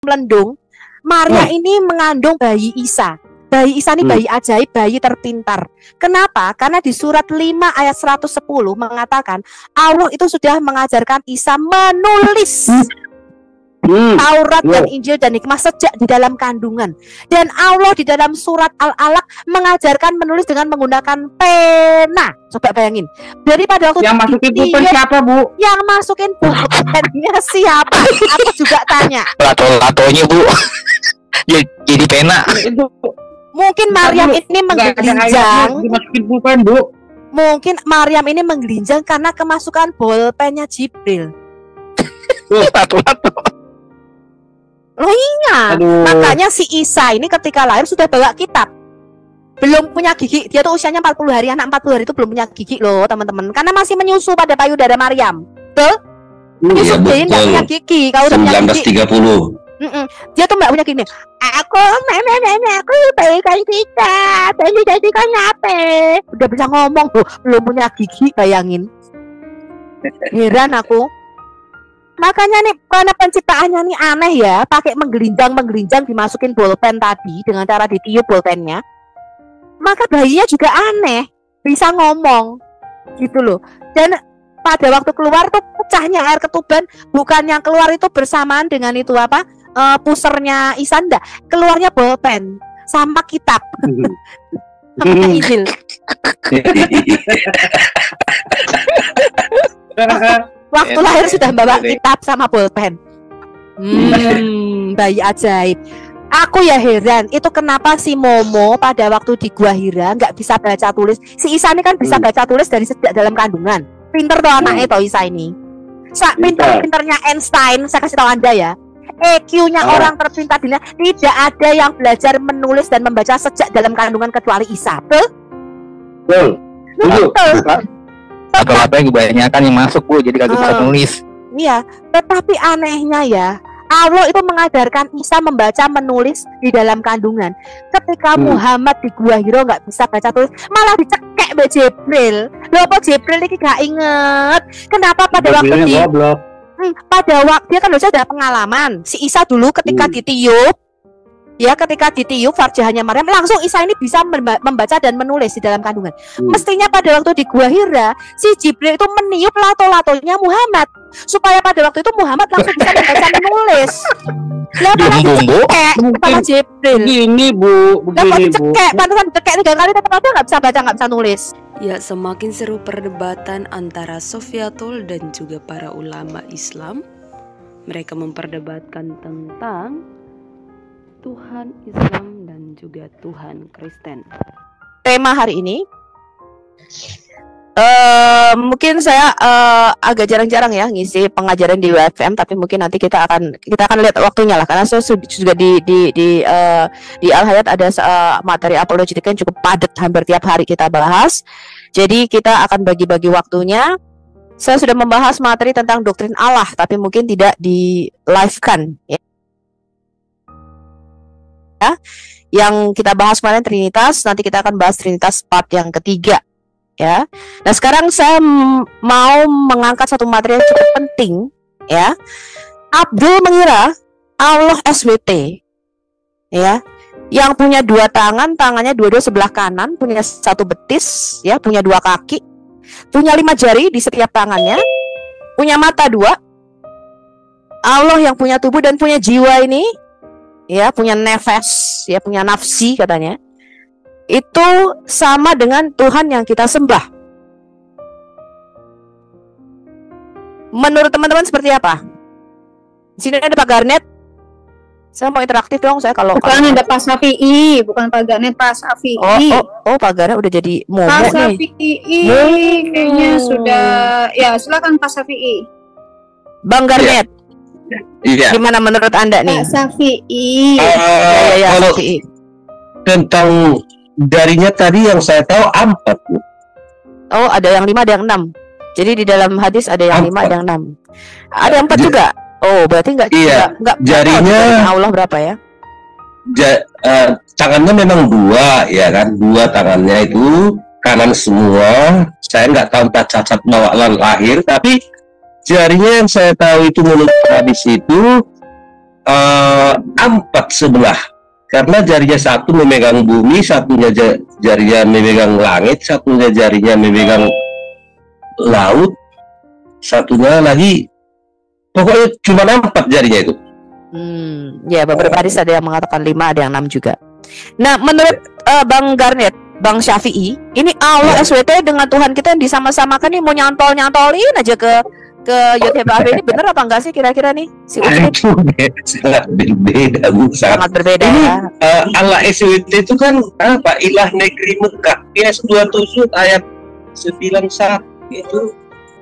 melendung, Maria ini mengandung bayi Isa. Bayi Isa ini bayi ajaib, bayi terpintar. Kenapa? Karena di surat 5 ayat 110 mengatakan Allah itu sudah mengajarkan Isa menulis Taurat dan Injil dan Hikmah sejak di dalam kandungan. Dan Allah di dalam surat Al-Alaq mengajarkan menulis dengan menggunakan pena. Coba bayangin. Daripada waktu yang masukin pulpen siapa, Bu? Yang masukin pulpennya siapa? Aku juga tanya. Lato-latonya, Bu. Jadi pena. Mungkin Maryam ini menggelinjang. Dimasukin pulpen, Bu. Mungkin Maryam ini menggelinjang karena kemasukan bolpennya Jibril. Lato-lato. Loh iya. Makanya si Isa ini ketika lahir sudah bawa kitab. Belum punya gigi. Dia tuh usianya 40 hari. Anak 40 hari itu belum punya gigi loh teman-teman. Karena masih menyusu pada payudara Maryam. Betul? Menyusu dia nggak punya gigi. Kalau udah punya gigi 1930. Dia tuh nggak punya gini. Aku aku berikan kita. Jadi kan apa? Udah bisa ngomong loh. Belum punya gigi, bayangin. Heran aku. Makanya nih karena penciptaannya nih aneh ya, pakai menggelinjang dimasukin bolpen tadi dengan cara ditiup bolpennya. Maka bayinya juga aneh, bisa ngomong gitu loh. Dan pada waktu keluar tuh pecahnya air ketuban, bukan yang keluar itu bersamaan dengan itu apa? Pusernya Isa, enggak. Keluarnya bolpen sama kitab. Sama Injil. Waktu lahir sudah bawa kitab sama bolpen. Bayi ajaib. Aku ya heran, itu kenapa si Momo pada waktu di Gua Hira nggak bisa baca tulis. Si Isa ini kan bisa baca tulis dari sejak dalam kandungan. Pinter tuh anaknya tuh Isa ini. Pinternya Einstein, saya kasih tahu Anda ya. EQ-nya orang terpintar dunia, tidak ada yang belajar menulis dan membaca sejak dalam kandungan kecuali Isa. Betul? Atau apa yang kebanyakan yang masuk, Bu, jadi kagak bisa nulis. Iya, tetapi anehnya ya, Allah itu mengajarkan Isa membaca menulis di dalam kandungan. Ketika Muhammad di Gua Hira nggak bisa baca tulis, malah dicekek be Jibril. Loh, apa Jibril ini gak inget? Kenapa pada waktu pada waktu dia kan sudah pengalaman. Si Isa dulu ketika ditiup, ya ketika ditiup farjahannya Maryam, langsung Isa ini bisa membaca dan menulis di dalam kandungan. Mestinya pada waktu di Gua Hira, si Jibril itu meniup lato-latonya Muhammad supaya pada waktu itu Muhammad langsung bisa membaca menulis. Lah malah dicekek kepala Jibril. Begini, Bu. Begini, Bu. Pantesan dicekek 3 kali tetap aja nggak bisa baca, nggak bisa nulis. Ya, semakin seru perdebatan antara Sofiatul dan juga para ulama Islam. Mereka memperdebatkan tentang Tuhan Islam dan juga Tuhan Kristen. Tema hari ini mungkin saya agak jarang-jarang ya ngisi pengajaran di WFM, tapi mungkin nanti kita akan lihat waktunya lah, karena saya juga di Al Hayat ada materi apologetika yang cukup padat, hampir tiap hari kita bahas. Jadi kita akan bagi-bagi waktunya. Saya sudah membahas materi tentang doktrin Allah, tapi mungkin tidak di live-kan ya. Yang kita bahas kemarin Trinitas, nanti kita akan bahas Trinitas part yang ketiga ya. Nah sekarang saya mau mengangkat satu materi yang cukup penting ya. Abdul mengira Allah SWT ya, yang punya 2 tangan, tangannya dua-dua sebelah kanan, punya 1 betis ya, punya 2 kaki, punya 5 jari di setiap tangannya, punya mata 2. Allah yang punya tubuh dan punya jiwa ini ya, punya nefas ya, punya nafsi katanya, itu sama dengan Tuhan yang kita sembah. Menurut teman-teman seperti apa? Di sini ada Pak Garnet. Saya mau interaktif dong. Saya kalau ada Pak Safi'i, bukan Pak Garnet, Pak Safi'i. Oh, Pak Garnet udah jadi momo Pak nih. Safi'i kayaknya sudah. Ya, silakan Pak Safi'i. Bang Garnet. Iya. Gimana menurut Anda nih? Pak Safi'i. Kalau Safi'i. Tentang jarinya tadi yang saya tahu 4. Oh, ada yang 5, ada yang 6. Jadi di dalam hadis ada yang 5, ada yang 6. Ada yang 4 juga. Oh, berarti enggak jarinya Allah berapa ya? Tangannya memang 2 ya kan, 2 tangannya itu kanan semua. Saya nggak tahu tak cacat bawalan lahir, tapi jarinya yang saya tahu itu menurut hadis itu empat sebelah. Karena jarinya satu memegang bumi, satunya jarinya memegang langit, satunya jarinya memegang laut, satunya lagi pokoknya cuma 4 jarinya itu. Ya beberapa hadis ada yang mengatakan 5, ada yang 6 juga. Nah, menurut Bang Garnet, Bang Syafi'i, ini Allah SWT dengan Tuhan kita yang disama-samakan nih, mau nyantolin aja ke YTHB ini, bener apa enggak sih kira-kira nih? Si Itu sangat berbeda, Bu. sangat berbeda Ini ya. Allah SWT itu kan apa? Ilah negeri Mekah. Yes 27 ayat 91 itu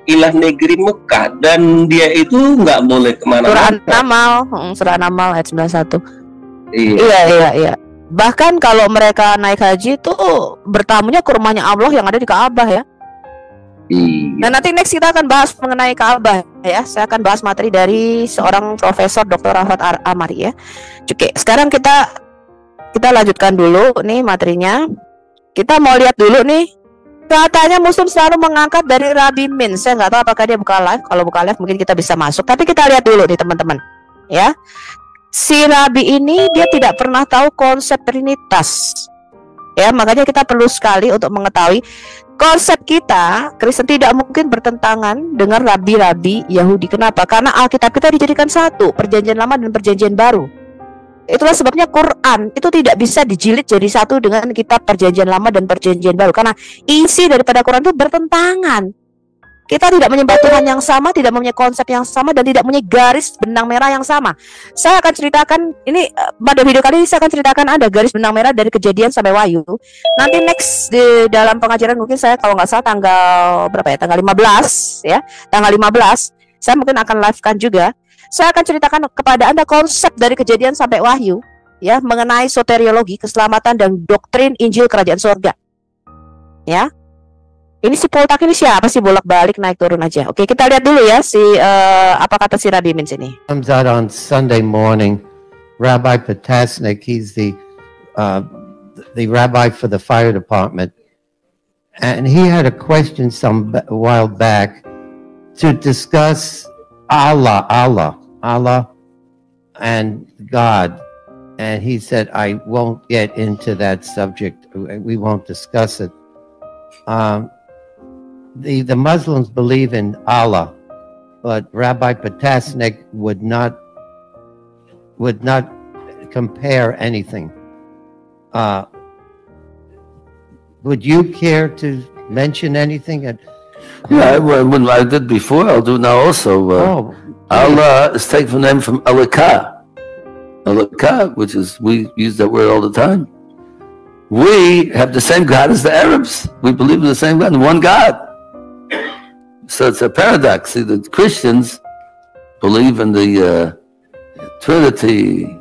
ilah negeri Mekah, dan dia itu nggak boleh Surah kemana-mana. Surah An-Naml ayat 91. Iya. Iya. Bahkan kalau mereka naik haji tuh bertamunya ke rumahnya Allah yang ada di Ka'bah ya. Iya. Nah, nanti next kita akan bahas mengenai Ka'bah ya. Saya akan bahas materi dari seorang Profesor Dr. Rahmat Amari ya. Oke, sekarang kita lanjutkan dulu nih materinya. Kita mau lihat dulu nih. Katanya Muslim selalu mengangkat dari Rabi Min. Saya nggak tahu apakah dia buka live. Kalau buka live mungkin kita bisa masuk. Tapi kita lihat dulu nih teman-teman. Ya. Si Rabi ini dia tidak pernah tahu konsep Trinitas. Ya, makanya kita perlu sekali untuk mengetahui konsep kita Kristen tidak mungkin bertentangan dengan rabi-rabi Yahudi. Kenapa? Karena Alkitab kita dijadikan satu, Perjanjian Lama dan Perjanjian Baru. Itulah sebabnya Quran itu tidak bisa dijilid jadi satu dengan kitab Perjanjian Lama dan Perjanjian Baru, karena isi daripada Quran itu bertentangan. Kita tidak menyembah Tuhan yang sama, tidak mempunyai konsep yang sama, dan tidak mempunyai garis benang merah yang sama. Saya akan ceritakan ini pada video kali ini, saya akan ceritakan ada garis benang merah dari Kejadian sampai Wahyu. Nanti next di dalam pengajaran mungkin saya kalau nggak salah tanggal berapa ya, tanggal 15 ya, tanggal 15 saya mungkin akan live-kan juga. Saya akan ceritakan kepada Anda konsep dari Kejadian sampai Wahyu ya, mengenai soteriologi, keselamatan, dan doktrin Injil Kerajaan Surga. Ya. Ini si Poltak ini siapa sih, bolak-balik naik turun aja. Oke, kita lihat dulu ya si apa kata si Rabi Min sini. Comes out on Sunday morning. Rabbi Potasnik, he's the rabbi for the fire department, and he had a question a while back to discuss Allah, and God. And he said, I won't get into that subject. We won't discuss it. The Muslims believe in Allah, but Rabbi Potasnik would not compare anything. Would you care to mention anything? Yeah, when I did before, I'll do now also. Allah is taken from the name from Alaka. Alaka, which is, we use that word all the time. We have the same God as the Arabs. We believe in the same God, one God. So it's a paradox. See, the Christians believe in the Trinity,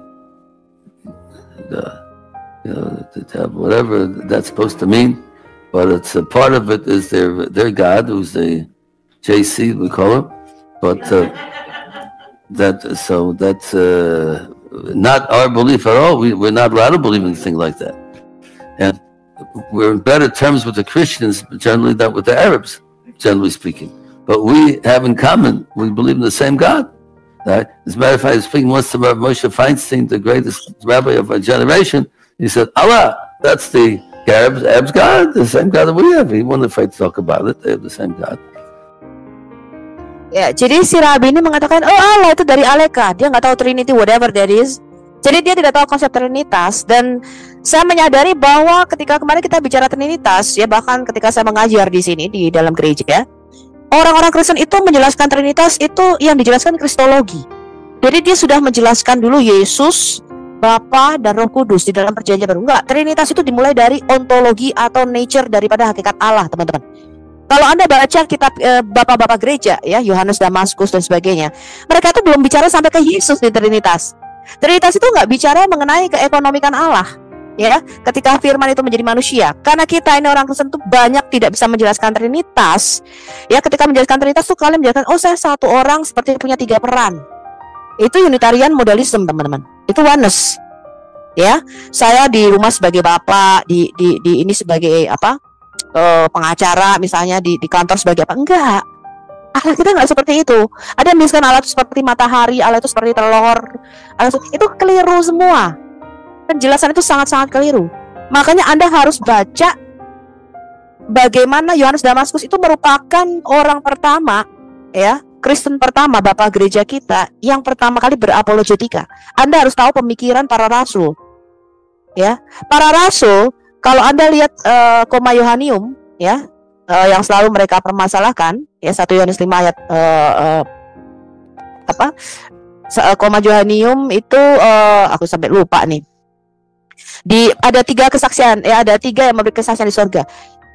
whatever that's supposed to mean, but it's a part of it is their God, who's the JC we call him, but that's not our belief at all. We're not allowed to believe anything like that, and we're in better terms with the Christians generally than with the Arabs, generally speaking. But we have in common, we believe in the same God. Right? As a matter of fact, I was speaking once to Moshe Feinstein, the greatest rabbi of our generation. He said, Allah, that's the Arabs' God, the same God that we have. He wasn't afraid to talk about it. They have the same God. Ya, jadi si Rabi ini mengatakan, oh Allah itu dari Aleka, dia nggak tahu Trinity, whatever that is. Jadi dia tidak tahu konsep Trinitas. Dan saya menyadari bahwa ketika kemarin kita bicara Trinitas, ya bahkan ketika saya mengajar di sini di dalam gereja, orang-orang Kristen itu menjelaskan Trinitas itu yang dijelaskan Kristologi. Jadi dia sudah menjelaskan dulu Yesus, Bapa, dan Roh Kudus di dalam Perjanjian Baru. Enggak, Trinitas itu dimulai dari ontologi atau nature daripada hakikat Allah, teman-teman. Kalau Anda baca kitab bapak-bapak gereja, ya Yohanes Damaskus dan sebagainya, mereka itu belum bicara sampai ke Yesus di Trinitas. Trinitas itu nggak bicara mengenai keekonomikan Allah. Ya, ketika firman itu menjadi manusia, karena kita ini orang Kristen tuh banyak tidak bisa menjelaskan Trinitas. Ya, ketika menjelaskan Trinitas tuh kalian menjelaskan, oh saya satu orang seperti punya 3 peran. Itu Unitarian Modalism, teman-teman. Itu oneness. Ya, saya di rumah sebagai bapak, di ini sebagai apa? Pengacara misalnya, di kantor sebagai apa? Enggak. Allah kita nggak seperti itu. Ada yang misalkan Allah itu seperti matahari, Allah itu seperti telur. Itu keliru semua. Penjelasan itu sangat-sangat keliru. Makanya Anda harus baca bagaimana Yohanes Damaskus itu merupakan orang pertama, ya, Kristen pertama, bapak gereja kita yang pertama kali berapologetika. Anda harus tahu pemikiran para rasul. Ya, para rasul, kalau Anda lihat koma Yohanium, ya, yang selalu mereka permasalahkan, ya 1 Yohanes 5 ayat koma Yohanium itu aku sampai lupa nih. Ada 3 kesaksian, ya ada 3 yang memberi kesaksian di surga.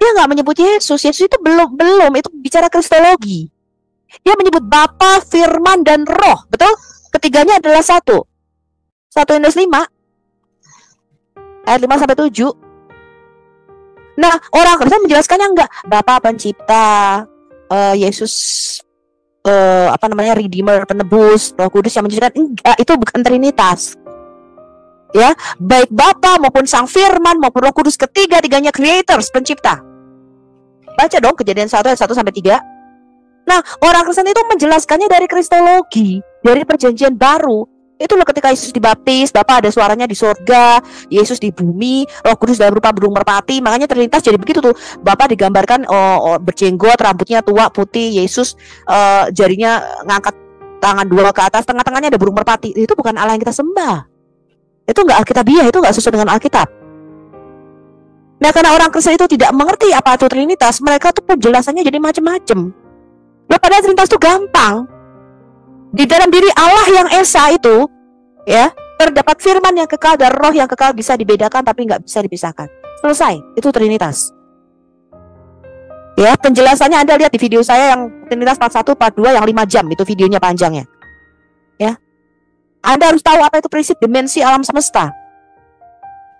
Dia nggak menyebut Yesus. Yesus itu belum itu bicara kristologi. Dia menyebut Bapa, Firman, dan Roh, betul? Ketiganya adalah satu. 1 Yohanes 5 ayat 5 sampai 7. Nah, orang Kristen menjelaskannya enggak. Bapa pencipta, Yesus Redeemer, penebus, Roh Kudus yang menjelaskan. Enggak, itu bukan Trinitas. Ya, baik Bapa maupun Sang Firman maupun Roh Kudus, ketiga-tiganya creators, pencipta. Baca dong Kejadian 1 ayat 1 sampai 3. Nah, orang Kristen itu menjelaskannya dari kristologi, dari perjanjian baru. Itu loh ketika Yesus dibaptis, Bapa ada suaranya di surga, Yesus di bumi, Roh Kudus dalam rupa burung merpati. Makanya Trinitas jadi begitu tuh. Bapa digambarkan berjenggot, rambutnya tua, putih. Yesus jarinya ngangkat tangan 2 ke atas, tengah-tengahnya ada burung merpati. Itu bukan Allah yang kita sembah. Itu enggak alkitabiah, itu enggak sesuai dengan Alkitab. Nah, karena orang Kristen itu tidak mengerti apa itu Trinitas, mereka tuh penjelasannya jadi macam-macam. Nah, padahal Trinitas itu gampang. Di dalam diri Allah yang Esa itu, ya, terdapat firman yang kekal dan roh yang kekal, bisa dibedakan tapi nggak bisa dipisahkan. Selesai, itu Trinitas. Ya, penjelasannya Anda lihat di video saya yang Trinitas part 1, part 2 yang 5 jam, itu videonya panjangnya. Ya. Anda harus tahu apa itu prinsip dimensi alam semesta.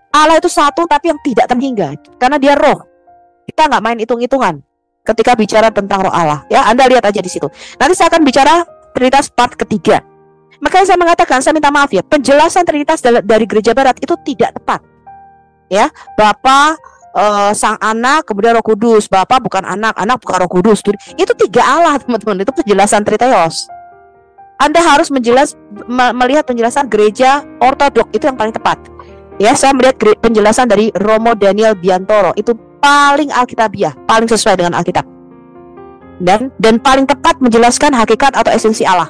Allah itu satu tapi yang tidak terhingga, karena dia roh. Kita nggak main hitung-hitungan ketika bicara tentang roh Allah. Ya, Anda lihat aja di situ. Nanti saya akan bicara Trinitas part ketiga. Makanya saya mengatakan, saya minta maaf ya, penjelasan Trinitas dari gereja barat itu tidak tepat. Ya, Bapa, Sang Anak, kemudian Roh Kudus. Bapa bukan anak, anak bukan Roh Kudus. Itu 3 Allah, teman-teman. Itu penjelasan Triteos. Anda harus melihat penjelasan gereja ortodok, itu yang paling tepat. Ya, saya melihat penjelasan dari Romo Daniel Biantoro, itu paling alkitabiah, paling sesuai dengan Alkitab. Dan paling tepat menjelaskan hakikat atau esensi Allah.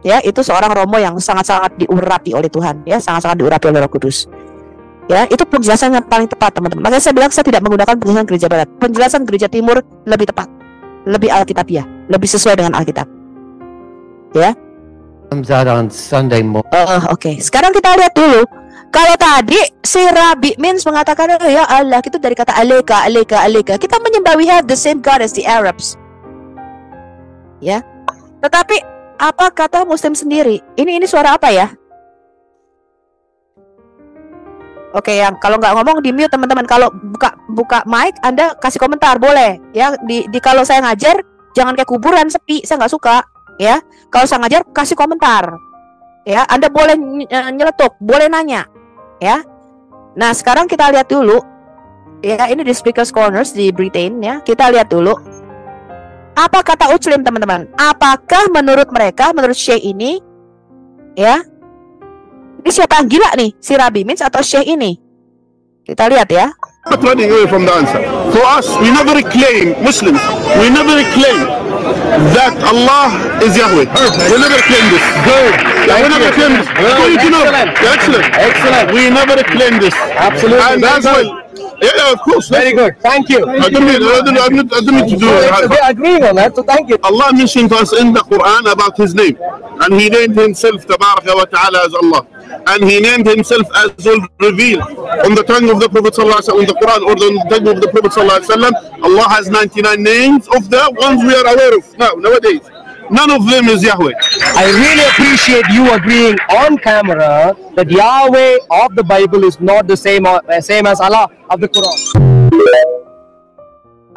Ya, itu seorang Romo yang sangat-sangat diurapi oleh Tuhan, ya, sangat-sangat diurapi oleh Roh Kudus. Ya, itu penjelasan yang paling tepat, teman-teman. Makanya saya bilang saya tidak menggunakan penjelasan gereja barat. Penjelasan gereja timur lebih tepat, lebih alkitabiah, lebih sesuai dengan Alkitab. Ya. Comes out on Sunday morning. Oke. Sekarang kita lihat dulu. Kalau tadi si Rabbi Mins mengatakan, ya Allah, itu dari kata aleka. Kita menyembah, we have the same God as the Arabs. Ya. Tetapi apa kata Muslim sendiri? Ini suara apa ya? Oke, yang kalau nggak ngomong di mute, teman-teman. Kalau buka mic, Anda kasih komentar boleh. Ya, di kalau saya ngajar jangan kayak kuburan sepi, saya nggak suka. Ya, kalau saya ngajar kasih komentar. Ya, Anda boleh nyeletuk, boleh nanya. Ya. Nah, sekarang kita lihat dulu. Ya, ini di Speakers Corners di Britain ya. Kita lihat dulu. Apa kata Uclim, teman-teman? Apakah menurut mereka, menurut Syekh ini, ya, ini siapa yang gila nih? Si Rabbi Mins atau Syekh ini? Kita lihat ya. Not running away from the answer. For us, we never claim, Muslims, we never claim that Allah is Yahweh. We never claim this. Good. Yeah, we never claim this. Excellent. Excellent. We never claim this. Absolutely. And as well, yeah, of course. Very good. Thank you. I don't need to do it. We're agreeing on that, so thank you. Allah mentioned to us in the Quran about His name, and He named Himself Tabaraka wa Ta'ala as Allah, and He named Himself as revealed on the tongue of the Prophet Sallallahu Alaihi Wasallam, in the Quran, or the tongue of the Prophet Sallallahu Alaihi Wasallam. Allah has 99 names of the ones we are aware of nowadays. None of them is Yahweh. I really appreciate you agreeing on camera that Yahweh of the Bible is not the same as Allah of the Quran.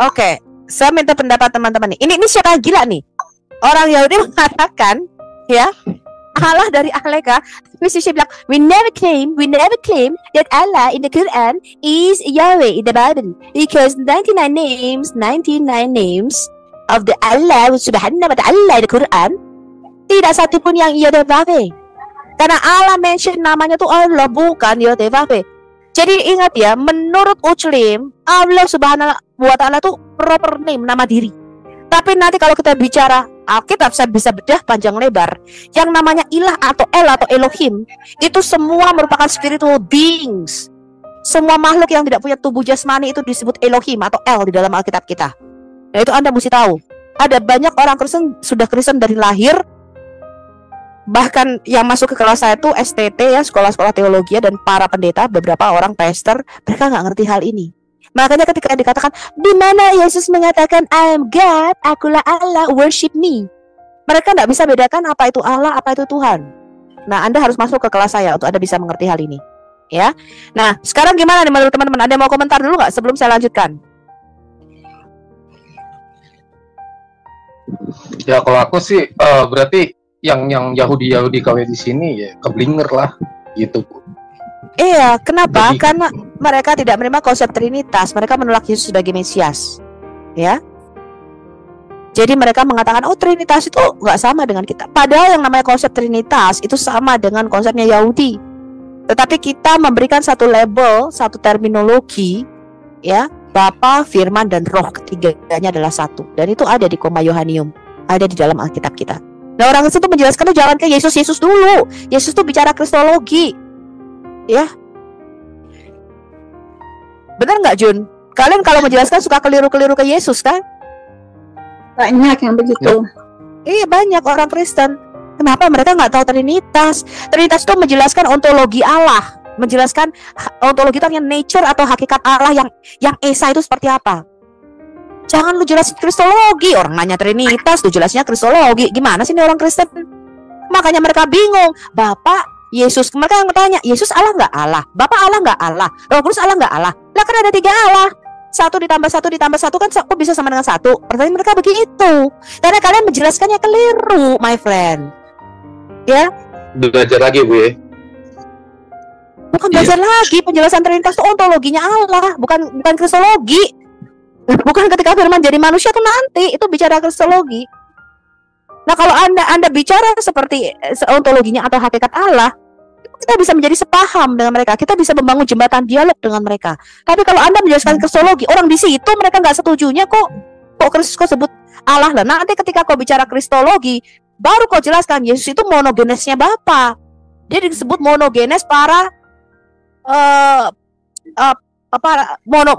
Oke, saya minta pendapat teman-teman nih. Ini siapa gila nih? Orang Yahudi mengatakan, ya, Allah dari Aleka. Mesti bilang, we never claim that Allah in the Quran is Yahweh in the Bible, because 99 names of the Allah Subhanahu wa ta'ala di Quran, tidak satu pun yang Yodevave. Karena Allah mention namanya tuh Allah, bukan Yodevave. Jadi ingat ya, menurut Muslim, Allah Subhanahu wa ta'ala tuh proper name, nama diri. Tapi nanti kalau kita bicara Alkitab, saya bisa bedah panjang lebar. Yang namanya ilah atau El atau Elohim, itu semua merupakan spiritual beings. Semua makhluk yang tidak punya tubuh jasmani itu disebut Elohim atau El di dalam Alkitab kita. Nah itu Anda mesti tahu. Ada banyak orang Kristen, sudah Kristen dari lahir. Bahkan yang masuk ke kelas saya itu STT ya, sekolah-sekolah teologi, dan para pendeta, beberapa orang pastor, mereka nggak ngerti hal ini. Makanya ketika dikatakan, di mana Yesus mengatakan I am God, akulah Allah, worship me, mereka nggak bisa bedakan apa itu Allah, apa itu Tuhan. Nah Anda harus masuk ke kelas saya untuk Anda bisa mengerti hal ini. Ya, nah sekarang gimana nih menurut teman-teman? Ada mau komentar dulu nggak sebelum saya lanjutkan? Ya kalau aku sih berarti yang Yahudi kawin di sini ya keblinger lah gitu. Iya, kenapa? Jadi, karena mereka tidak menerima konsep Trinitas, mereka menolak Yesus sebagai Mesias. Ya. Jadi mereka mengatakan, oh Trinitas itu nggak sama dengan kita. Padahal yang namanya konsep Trinitas itu sama dengan konsepnya Yahudi. Tetapi kita memberikan satu label, satu terminologi, ya, Bapa, Firman, dan Roh, ketiganya adalah satu. Dan itu ada di Koma Yohanium, ada di dalam Alkitab kita. Nah orang Kristen itu menjelaskan jangan ke Yesus dulu. Yesus itu bicara kristologi, ya. Benar nggak Jun? Kalian kalau menjelaskan suka keliru-keliru ke Yesus kan? Banyak yang begitu. Iya banyak orang Kristen. Kenapa mereka nggak tahu Trinitas? Trinitas itu menjelaskan ontologi Allah, menjelaskan ontologi itu yang nature atau hakikat Allah yang esa itu seperti apa. Jangan lu jelasin kristologi, orang nanya Trinitas, lu jelasnya kristologi. Gimana sih ini orang Kristen? Makanya mereka bingung. Bapak Yesus, mereka yang bertanya, Yesus Allah nggak Allah? Bapak Allah nggak Allah? Roh Kudus Allah nggak Allah? Lah kan ada 3 Allah. 1 ditambah 1 ditambah 1 kan kok bisa sama dengan 1? Pertanyaan mereka begitu. Karena kalian menjelaskannya keliru, my friend. Ya, belajar lagi Bu ya. Bukan belajar lagi, penjelasan Trinitas itu ontologinya Allah, bukan kristologi. Bukan ketika firman jadi manusia tuh nanti, itu bicara kristologi. Nah, kalau Anda bicara seperti ontologinya atau hakikat Allah, kita bisa menjadi sepaham dengan mereka, kita bisa membangun jembatan dialog dengan mereka. Tapi kalau Anda menjelaskan kristologi, orang di situ mereka nggak setujunya kok Kristus kok sebut Allah lah. Nanti ketika kau bicara kristologi, baru kau jelaskan Yesus itu monogenesnya Bapa. Dia disebut monogenes para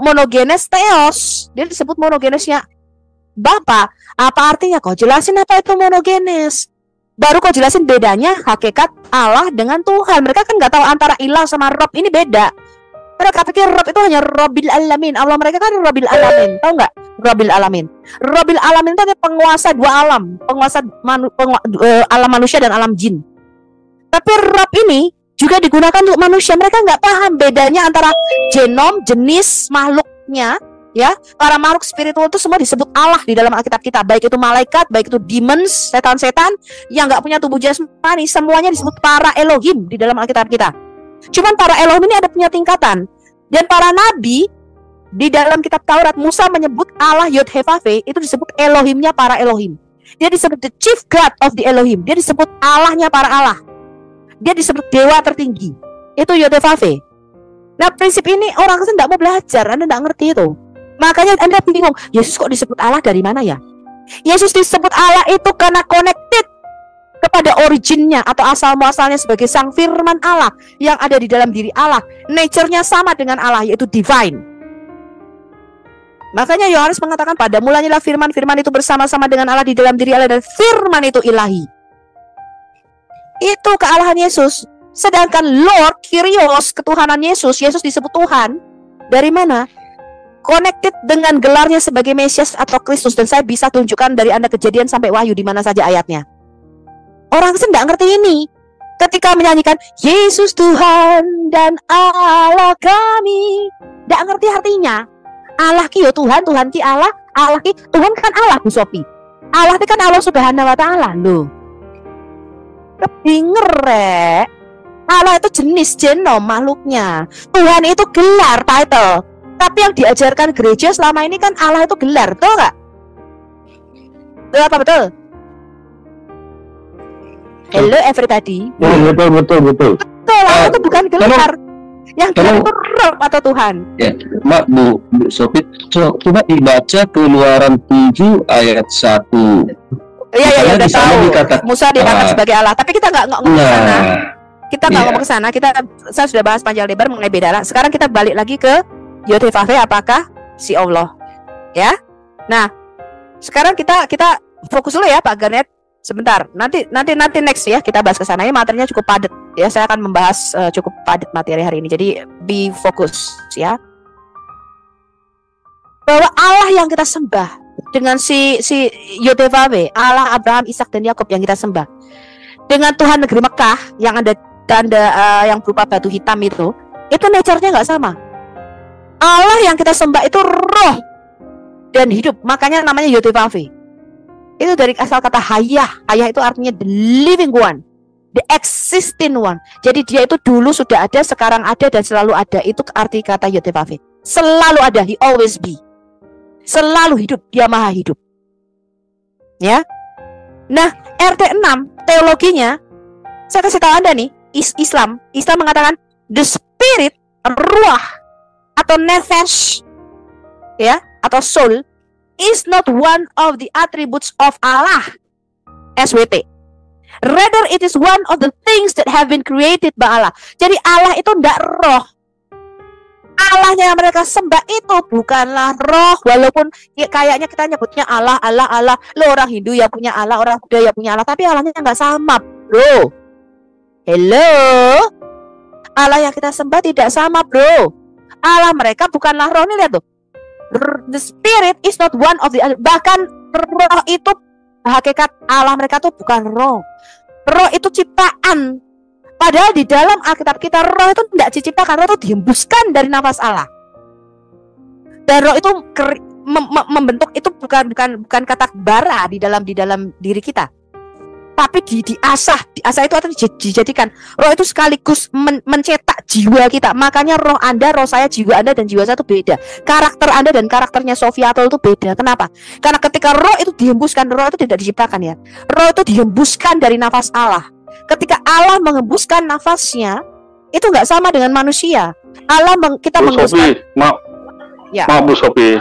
monogenes Theos. Dia disebut monogenesnya Bapa. Apa artinya? Kau jelasin apa itu monogenes. Baru kau jelasin bedanya hakikat Allah dengan Tuhan. Mereka kan nggak tahu antara ilah sama Rob ini beda. Mereka pikir Rob itu hanya Robbil Alamin. Allah mereka kan Robbil Alamin. Tahu nggak? Robbil Alamin. Robbil Alamin itu penguasa 2 alam, penguasa alam manusia dan alam jin. Tapi Rob ini juga digunakan untuk manusia. Mereka nggak paham bedanya antara genom, jenis makhluknya, ya. Para makhluk spiritual itu semua disebut Allah di dalam Alkitab kita. Baik itu malaikat, baik itu demons, setan-setan yang nggak punya tubuh jasmani, semuanya disebut para Elohim di dalam Alkitab kita. Cuman para Elohim ini ada punya tingkatan. Dan para nabi di dalam kitab Taurat, Musa menyebut Allah Yod-Heh-Vav-Veh itu disebut Elohimnya para Elohim. Dia disebut the chief God of the Elohim. Dia disebut Allahnya para Allah. Dia disebut dewa tertinggi. Itu Yod-Heh-Vav-Veh. Nah prinsip ini orang Kristen tidak mau belajar. Anda tidak ngerti itu. Makanya Anda bingung, Yesus kok disebut Allah dari mana ya? Yesus disebut Allah itu karena connected kepada originnya atau asal-muasalnya sebagai sang firman Allah yang ada di dalam diri Allah. Nature-nya sama dengan Allah, yaitu divine. Makanya Yohanes mengatakan pada mulanya firman itu bersama-sama dengan Allah di dalam diri Allah, dan firman itu ilahi. Itu kealahan Yesus. Sedangkan Lord, Kyrios, ketuhanan Yesus disebut Tuhan. Dari mana? Connected dengan gelarnya sebagai Mesias atau Kristus. Dan saya bisa tunjukkan dari Anda Kejadian sampai Wahyu di mana saja ayatnya. Orang Kristen tidak ngerti ini. Ketika menyanyikan Yesus Tuhan dan Allah kami, tidak ngerti artinya. Allah ki yo Tuhan, Tuhan ki Allah, Allah ki Tuhan kan Allah Bu Sophie. Allah itu kan Allah Subhanahu wa ta'ala loh. Kebinger rek. Allah itu jenis genom makhluknya. Tuhan itu gelar, title. Tapi yang diajarkan gereja selama ini kan Allah itu gelar, betul nggak? Betul apa betul? Hello everybody. Betul. Betul, Allah itu bukan gelar. Yang gelar itu Roh atau Tuhan. Ya, Mak Bu Sophie, coba dibaca Keluaran 7 ayat 1. Iya, udah tahu. Musa dikatakan sebagai Allah, tapi kita nggak ngomong ke sana. Kita nggak Iya. ngomong ke sana. Saya sudah bahas panjang lebar mengenai beda Allah. Sekarang kita balik lagi ke Yod-Heh-Vav-Heh, apakah si Allah? Ya. Nah, sekarang kita fokus dulu ya Pak Garnet. Sebentar. Nanti next ya kita bahas ke sana. Ini materinya cukup padat ya. Saya akan membahas cukup padat materi hari ini. Jadi be fokus ya. Bahwa Allah yang kita sembah dengan si Yod-Heh-Vav-Heh, Allah Abraham, Ishak dan Yakub yang kita sembah, dengan Tuhan negeri Mekah yang ada tanda yang berupa batu hitam itu nature-nya nggak sama. Allah yang kita sembah itu roh dan hidup, makanya namanya Yod-Heh-Vav-Heh. Itu dari asal kata hayah. Hayah itu artinya the living one, the existing one. Jadi dia itu dulu sudah ada, sekarang ada, dan selalu ada. Itu arti kata Yod-Heh-Vav-Heh. Selalu ada, he always be. Selalu hidup, dia maha hidup. Ya. Nah, RT 6 teologinya, saya kasih tahu Anda nih, Islam mengatakan the spirit, ruah atau nefesh, ya, atau soul is not one of the attributes of Allah, SWT. Rather it is one of the things that have been created by Allah. Jadi Allah itu tidak roh. Allahnya yang mereka sembah itu bukanlah roh, walaupun ya, kayaknya kita nyebutnya Allah. Lo orang Hindu ya punya Allah, orang Buddha ya punya Allah, tapi Allahnya nggak sama, bro. Hello, Allah yang kita sembah tidak sama, bro. Allah mereka bukanlah roh. Nih lihat tuh, the spirit is not one of the other. Bahkan roh itu hakikat Allah mereka tuh bukan roh. Roh itu ciptaan. Padahal di dalam Alkitab kita roh itu tidak diciptakan, roh itu dihembuskan dari nafas Allah. Dan roh itu membentuk, itu bukan kata bara di dalam diri kita. Tapi diasah itu artinya dijadikan. Roh itu sekaligus mencetak jiwa kita. Makanya roh Anda, roh saya, jiwa Anda dan jiwa saya itu beda. Karakter Anda dan karakternya Sofiatol itu beda. Kenapa? Karena ketika roh itu dihembuskan, roh itu tidak diciptakan ya. Roh itu dihembuskan dari nafas Allah. Ketika Allah menghembuskan nafasnya, itu nggak sama dengan manusia. Kita menghembuskan. Maaf Bu Sophie,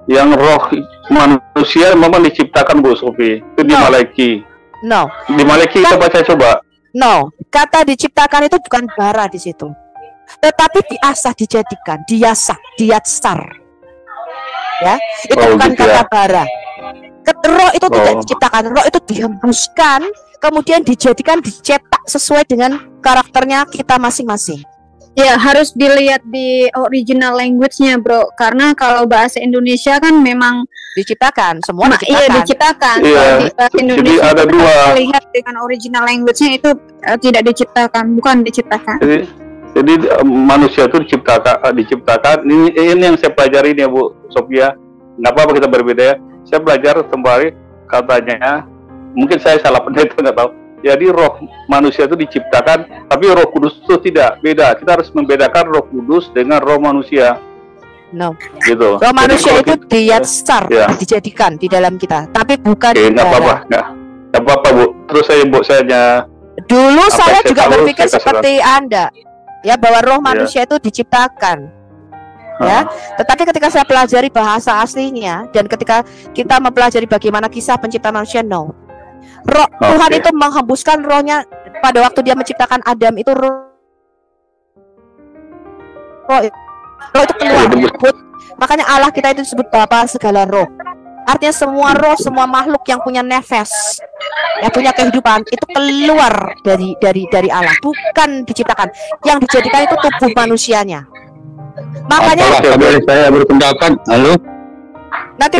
yang roh manusia memang diciptakan Bu Sophie. Itu di Malaki. No. Di Malaki kita baca coba. No, kata diciptakan itu bukan bara di situ. Tetapi diasah, dijadikan, diatsar. Ya, itu bukan gitu kata ya. bara. Roh itu tidak diciptakan, roh itu dihembuskan, kemudian dijadikan, dicetak sesuai dengan karakternya kita masing-masing. Ya, harus dilihat di original language-nya, Bro. Karena kalau bahasa Indonesia kan memang diciptakan, semua diciptakan. Iya, diciptakan. Iya. Kalau di bahasa Indonesia Jadi ada dua. lihat dengan original language-nya itu tidak diciptakan, bukan diciptakan. Jadi manusia itu diciptakan. Ini yang saya pelajari nih Bu Sophia. Nggak apa-apa kita berbeda ya. Saya belajar kembali katanya. Mungkin saya salah penelitian, nggak tahu. Jadi roh manusia itu diciptakan, tapi roh kudus itu tidak, beda. Kita harus membedakan roh kudus dengan roh manusia. No. Gitu. Roh manusia itu diatsar, ya. dijadikan di dalam kita, tapi bukan. Nggak apa-apa, nggak apa-apa Bu. Terus saya Dulu saya saya juga tahu, berpikir saya seperti Anda, ya, bahwa roh manusia itu diciptakan. Ya, tetapi ketika saya pelajari bahasa aslinya dan ketika kita mempelajari bagaimana kisah penciptaan manusia, no. Roh Tuhan itu menghembuskan rohnya pada waktu dia menciptakan Adam itu roh itu keluar. Makanya Allah kita itu disebut Bapa segala roh. Artinya semua roh, semua makhluk yang punya nefes, yang punya kehidupan itu keluar dari Allah, bukan diciptakan. Yang dijadikan itu tubuh manusianya. Makanya saya berpendapat. Halo. Nanti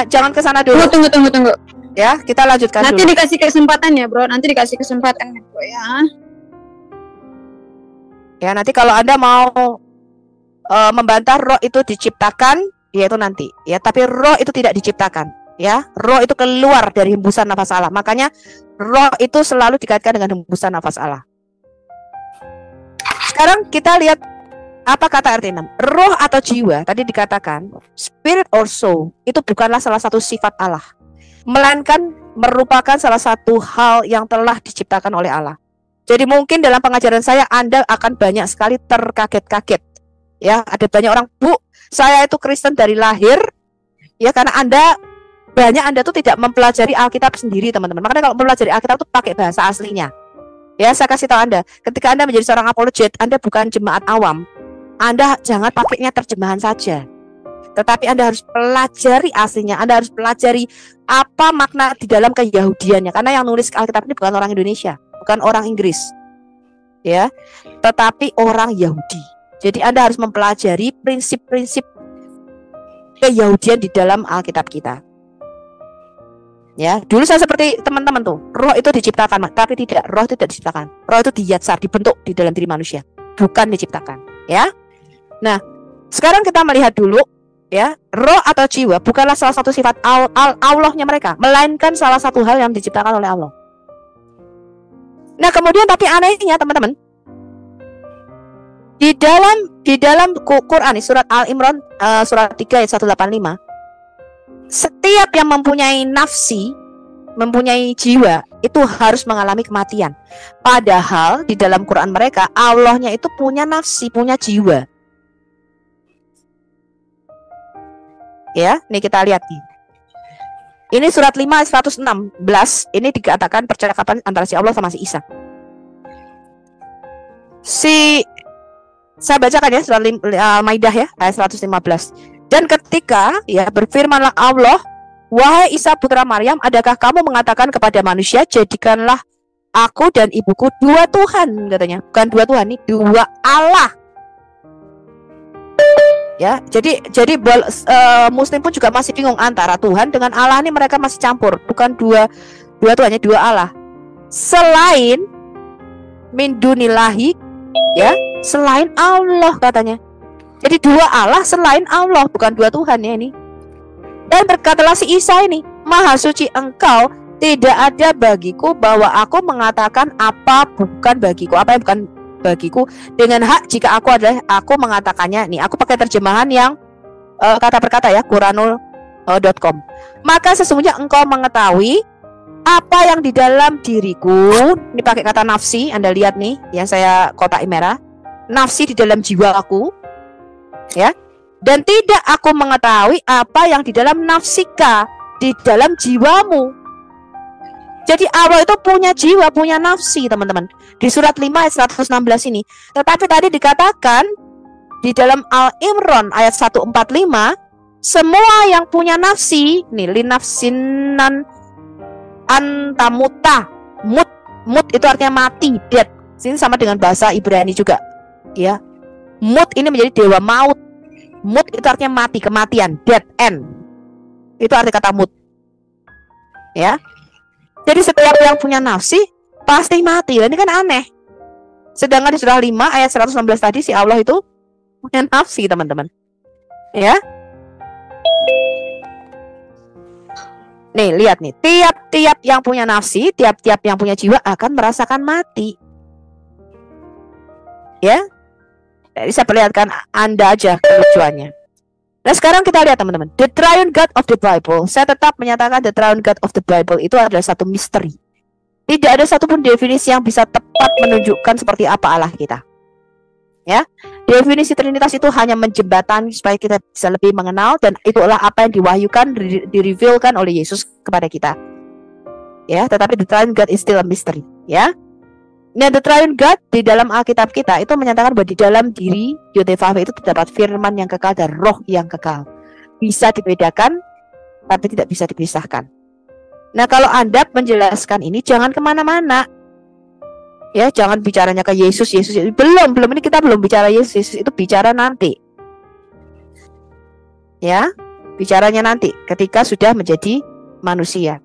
jangan ke sana dulu. Tunggu. Ya, kita lanjutkan nanti dulu. dikasih kesempatan ya, Bro. Nanti dikasih kesempatan ya, Bro, ya. Ya, nanti kalau Anda mau membantah roh itu diciptakan, ya itu nanti. Ya, tapi roh itu tidak diciptakan. Ya, roh itu keluar dari hembusan nafas Allah. Makanya roh itu selalu dikaitkan dengan hembusan nafas Allah. Sekarang kita lihat apa kata RT 6. Roh atau jiwa, tadi dikatakan spirit or soul, itu bukanlah salah satu sifat Allah. melainkan merupakan salah satu hal yang telah diciptakan oleh Allah. Jadi mungkin dalam pengajaran saya Anda akan banyak sekali terkaget-kaget. Ya, ada banyak orang, Bu, saya itu Kristen dari lahir. Ya, karena Anda tuh tidak mempelajari Alkitab sendiri, teman-teman. Makanya kalau mempelajari Alkitab tuh pakai bahasa aslinya. Ya, saya kasih tahu Anda, ketika Anda menjadi seorang apologet, Anda bukan jemaat awam. Anda jangan pakainya terjemahan saja. Tetapi Anda harus pelajari aslinya. Anda harus pelajari apa makna di dalam keyahudiannya. Karena yang nulis Alkitab ini bukan orang Indonesia, bukan orang Inggris. Ya, tetapi orang Yahudi. Jadi Anda harus mempelajari prinsip-prinsip keyahudian di dalam Alkitab kita. Ya, dulu saya seperti teman-teman tuh, roh itu diciptakan, tapi tidak, roh itu tidak diciptakan. Roh itu diyatsar, dibentuk di dalam diri manusia, bukan diciptakan. Ya, nah sekarang kita melihat dulu, ya, roh atau jiwa bukanlah salah satu sifat Allahnya mereka, melainkan salah satu hal yang diciptakan oleh Allah. Nah kemudian tapi anehnya teman-teman, di dalam Quran surat Al-Imran surat 3 ayat 185, setiap yang mempunyai nafsi, mempunyai jiwa, itu harus mengalami kematian. Padahal di dalam Quran mereka, Allahnya itu punya nafsi, punya jiwa. Ya, nih kita lihat nih. Ini surat 5 ayat 116, ini dikatakan percakapan antara si Allah sama si Isa. Saya bacakan ya surat Al-Maidah ya, ayat 115. Dan ketika ya berfirmanlah Allah, wahai Isa putra Maryam, adakah kamu mengatakan kepada manusia, jadikanlah aku dan ibuku dua Tuhan, katanya. Bukan dua Tuhan, ini dua Allah. Ya, jadi Muslim pun juga masih bingung antara Tuhan dengan Allah, ini mereka masih campur, bukan dua Tuhannya, dua Allah. Selain min dunillahi, ya, selain Allah katanya. Jadi dua Allah selain Allah, bukan dua Tuhan ya ini. Dan berkatalah si Isa ini, Maha suci engkau, tidak ada bagiku bahwa aku mengatakan apa bukan bagiku, apa yang bukan bagiku dengan hak jika aku mengatakannya. Nih aku pakai terjemahan yang kata per kata ya, Quranul.com. Maka sesungguhnya engkau mengetahui apa yang di dalam diriku. Ini pakai kata nafsi, Anda lihat nih yang saya kotak merah, nafsi di dalam jiwa aku, ya. Dan tidak aku mengetahui apa yang di dalam nafsika, di dalam jiwamu. Jadi Allah itu punya jiwa, punya nafsi, teman-teman. Di surat 5 ayat 116 ini. Tetapi tadi dikatakan di dalam Al-Imran ayat 145, semua yang punya nafsi, nih linafsinan antamuta, mut itu artinya mati, death. Ini sama dengan bahasa Ibrani juga, ya. Mut ini menjadi dewa maut. Mut itu artinya mati, kematian, death, end. Itu arti kata mut. Ya. Jadi setiap yang punya nafsi pasti mati. Ini kan aneh. Sedangkan di surah 5 ayat 116 tadi si Allah itu punya nafsi, teman-teman. Ya. Nih, lihat nih. Tiap-tiap yang punya nafsi, tiap-tiap yang punya jiwa akan merasakan mati. Ya. Jadi saya perlihatkan Anda aja kelucuannya. Nah sekarang kita lihat teman-teman, the triune God of the Bible. Saya tetap menyatakan the triune God of the Bible itu adalah satu misteri. Tidak ada satupun definisi yang bisa tepat menunjukkan seperti apa Allah kita. Ya, definisi Trinitas itu hanya menjembatani supaya kita bisa lebih mengenal, dan itulah apa yang diwahyukan, direvealkan oleh Yesus kepada kita. Ya, tetapi the triune God is still a mystery. Ya. Nah, the triune God di dalam Alkitab kita itu menyatakan bahwa di dalam diri Yod-Heh-Vav-Heh itu terdapat firman yang kekal dan roh yang kekal. Bisa dibedakan, tapi tidak bisa dipisahkan. Nah, kalau Anda menjelaskan ini, jangan kemana-mana. Ya, jangan bicaranya ke Yesus. Belum ini kita belum bicara Yesus itu bicara nanti. Ya, bicaranya nanti ketika sudah menjadi manusia.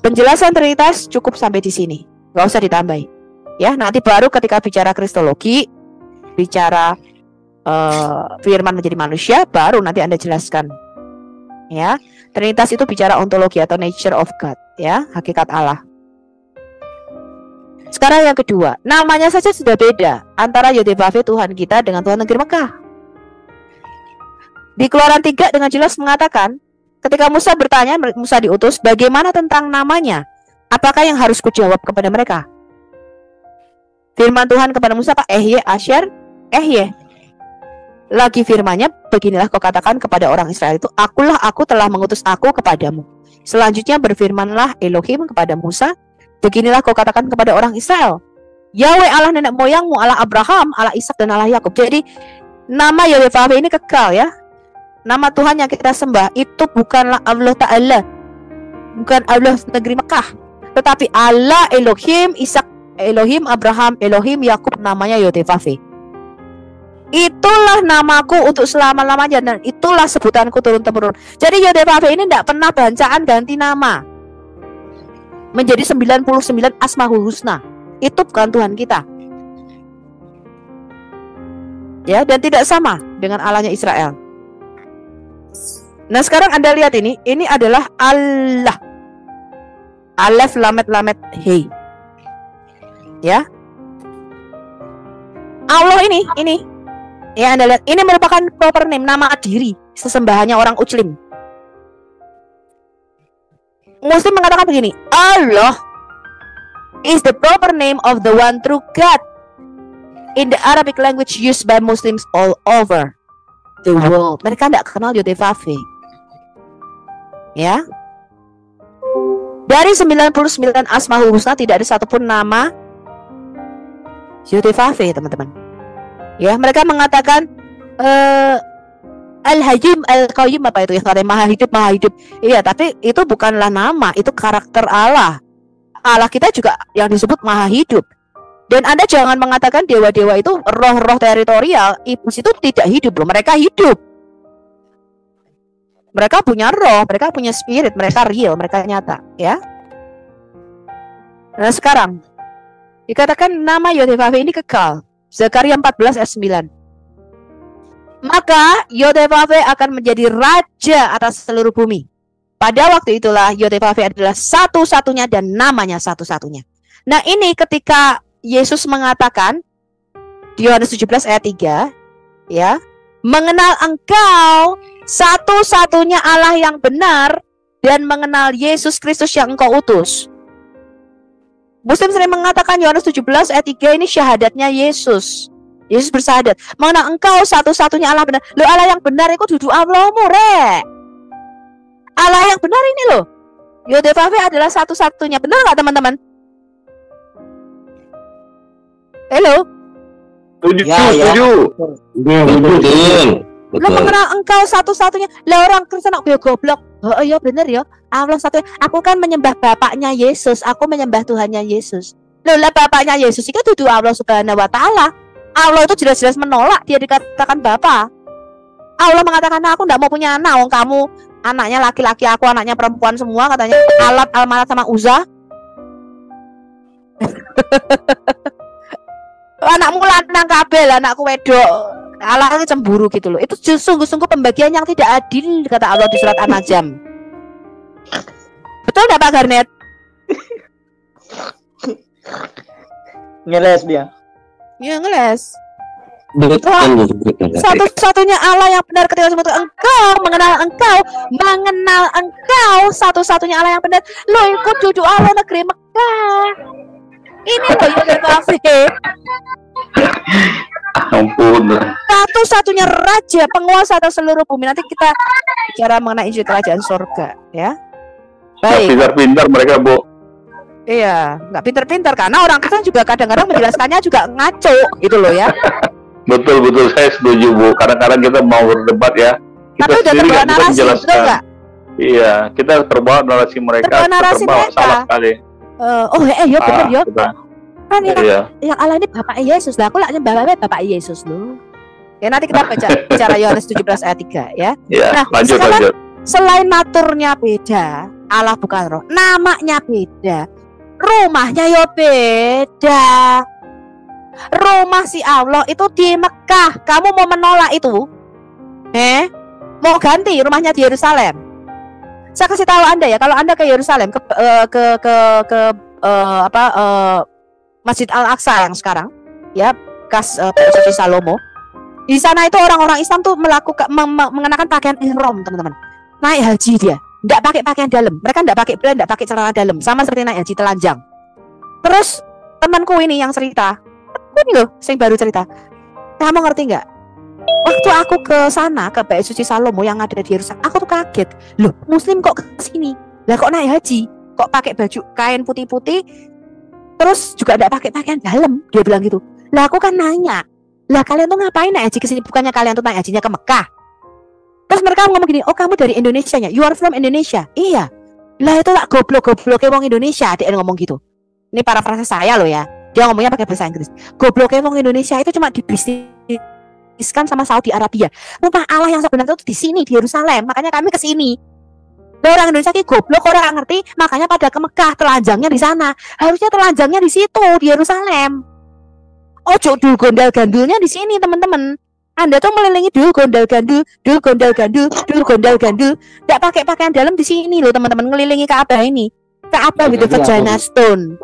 Penjelasan Trinitas cukup sampai di sini, nggak usah ditambahi. Ya, nanti baru ketika bicara kristologi, bicara firman menjadi manusia, baru nanti Anda jelaskan. Ya, Trinitas itu bicara ontologi atau nature of God, ya, hakikat Allah. Sekarang yang kedua, namanya saja sudah beda antara Yod-Heh-Vav-Heh Tuhan kita dengan Tuhan negeri Mekah. Di Keluaran 3 dengan jelas mengatakan Ketika Musa bertanya, Musa diutus, bagaimana tentang namanya? Apakah yang harus kujawab kepada mereka? Firman Tuhan kepada Musa, Pak, Ehye, Asher, Ehye. Lagi firmannya, beginilah kau katakan kepada orang Israel itu, akulah aku telah mengutus aku kepadamu. Selanjutnya berfirmanlah Elohim kepada Musa, beginilah kau katakan kepada orang Israel, Yahweh Allah nenek moyangmu, Allah Abraham, Allah Ishak dan Allah Yakub. Jadi nama Yahweh ini kekal ya. Nama Tuhan yang kita sembah itu bukanlah Allah Ta'ala, bukan Allah negeri Mekah, tetapi Allah Elohim, Ishak, Elohim Abraham, Elohim Yakub, namanya Yodevave. Itulah namaku untuk selama-lamanya dan itulah sebutanku turun-temurun. Jadi Yodevave ini tidak pernah bancaan ganti nama menjadi 99 Asmaul Husna. Itu bukan Tuhan kita. Ya, dan tidak sama dengan Allahnya Israel. Nah, sekarang Anda lihat ini adalah Allah. Alef lamet lamet hei. Ya. Allah ini ya, Anda lihat, ini merupakan proper name, nama diri sesembahannya orang Muslim. Muslim mengatakan begini, Allah is the proper name of the one true God in the Arabic language used by Muslims all over the world. Mereka tidak kenal Yodevave. Ya. Dari 99 Asmaul Husna tidak ada satupun nama Yodevave, teman-teman. Ya, mereka mengatakan Al-Hayyim, Al-Qayyim, apa itu ya, maha hidup. Iya, tapi itu bukanlah nama, itu karakter Allah. Allah kita juga yang disebut maha hidup. Dan Anda jangan mengatakan dewa-dewa itu roh-roh teritorial, iblis itu tidak hidup loh. Mereka hidup. Mereka punya roh, mereka punya spirit, mereka real, mereka nyata, ya. Nah, sekarang dikatakan nama Yodevave ini kekal. Zakaria 14 ayat 9. Maka Yodevave akan menjadi raja atas seluruh bumi. Pada waktu itulah Yodevave adalah satu-satunya dan namanya satu-satunya. Nah, ini ketika Yesus mengatakan di Yohanes 17 ayat 3, ya, mengenal engkau satu-satunya Allah yang benar dan mengenal Yesus Kristus yang engkau utus. Muslim sering mengatakan Yohanes 17 ayat 3 ini syahadatnya Yesus. Yesus bersyahadat, mengenal engkau satu-satunya Allah benar. Loh, Allah yang benar itu dudu Allahmu, rek. Allah yang benar ini loh. Yodevave adalah satu-satunya. Benar nggak, teman-teman? Halo? Setuju. Lo mengenal engkau satu-satunya. Lah, orang Kristen aku ya goblok. Oh iya bener ya, Allah satu. Aku kan menyembah bapaknya Yesus, aku menyembah Tuhannya Yesus. Loh, lah bapaknya Yesus itu dudu Allah Subhanahu wa taala. Allah itu jelas-jelas menolak dia dikatakan bapa. Allah mengatakan, aku tidak mau punya anak. Wong kamu anaknya laki-laki, aku anaknya perempuan semua, katanya Alat, Almanat sama Uzza. Anakmu lanang kabel, anakku wedok. Allah itu cemburu gitu loh. Itu sungguh-sungguh pembagian yang tidak adil, kata Allah di surat An-Najm. Betul nggak Pak Garnet? Ngeles dia. Ya, ngeles. Betul. Satu-satunya Allah yang benar ketika semua mengenal engkau satu-satunya Allah yang benar. Lo ikut duduk Allah negeri Mekah. Ini loh Yodevave. Ampun. Satu-satunya raja penguasa atas seluruh bumi. Nanti kita bicara mengenai Injil kerajaan surga, ya. Baik. Pintar-pintar mereka, Bu. Iya, nggak pintar-pintar karena orang Kristen juga kadang-kadang menjelaskannya juga ngaco gitu loh ya. Betul, saya setuju, Bu. Kadang-kadang kita mau berdebat ya. Kita sendiri nggak bisa menjelaskan. Iya, kita terbawa narasi mereka. Salah sekali. Ya benar ya. Kan yang Allah ini Bapak Yesus lah. Aku lah nyembah Bapak Yesus loh. Ya, nanti kita bicara Yohanes 17 ayat 3 ya. Nah, lanjut. Selain naturnya beda, Allah bukan roh, namanya beda, rumahnya ya beda. Rumah si Allah itu di Mekah. Kamu mau menolak itu? Mau ganti rumahnya di Yerusalem? Saya kasih tahu Anda ya, kalau Anda ke Yerusalem ke Masjid Al-Aqsa yang sekarang ya, bekas Suci Salomo. Di sana itu orang-orang Islam tuh mengenakan pakaian ihram, teman-teman. naik haji dia, nggak pakai pakaian dalam. Mereka nggak pakai bra, nggak pakai celana dalam, sama seperti naik haji telanjang. Terus temanku ini yang cerita, ini loh, yang baru cerita. Kamu ngerti nggak? Waktu aku ke sana, ke Bait Suci Salomo yang ada di Yerusalem, aku tuh kaget. Loh, Muslim kok ke sini? Lah kok naik haji? Kok pakai baju kain putih-putih? Terus juga nggak pakai pakaian dalam? Dia bilang gitu. Lah aku kan nanya, lah kalian tuh ngapain naik haji ke sini? Bukannya kalian tuh naik hajinya ke Mekah? Terus mereka ngomong gini, oh kamu dari Indonesia ya? You are from Indonesia? Iya. Lah itu lah goblok-gobloknya wong Indonesia. Dia ngomong gitu. Ini parafrase saya loh ya. Dia ngomongnya pakai bahasa Inggris. Gobloknya wong Indonesia itu cuma dibisniskan sama Saudi Arabia. Rumah Allah yang sebenarnya itu di sini, di Yerusalem. Makanya kami ke sini. Orang Indonesia ini goblok, orang ngerti, makanya pada ke Mekah, telanjangnya di sana. Harusnya telanjangnya di situ, di Yerusalem. Ojo dul gondal gandulnya di sini, teman-teman. Anda tuh melilingi dul gondal gandul, dul gondal gandul, dul gondal gandul. Tidak pakai pakaian dalam di sini loh, teman-teman, ngelilingi Ka'bah ini. Ka'bah gitu, vagina stone.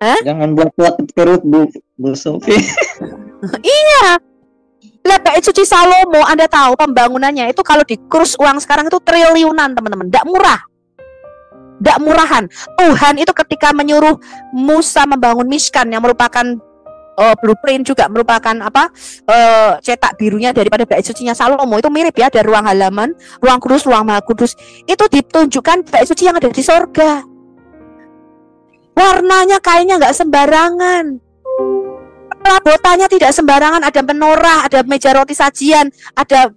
Jangan buat perut Bu Sofi. Iya. Lah Bait Suci Salomo, Anda tahu pembangunannya itu kalau dikurus uang sekarang itu triliunan, teman-teman. Tidak murah. Tidak murahan. Tuhan itu ketika menyuruh Musa membangun Mishkan yang merupakan blueprint juga, merupakan cetak birunya daripada Bait Sucinya Salomo, itu mirip ya, ada ruang halaman, ruang kudus, ruang maha kudus. Itu ditunjukkan Bait Suci yang ada di sorga. Warnanya kainnya nggak sembarangan. Perabotannya tidak sembarangan, ada menorah, ada meja roti sajian, ada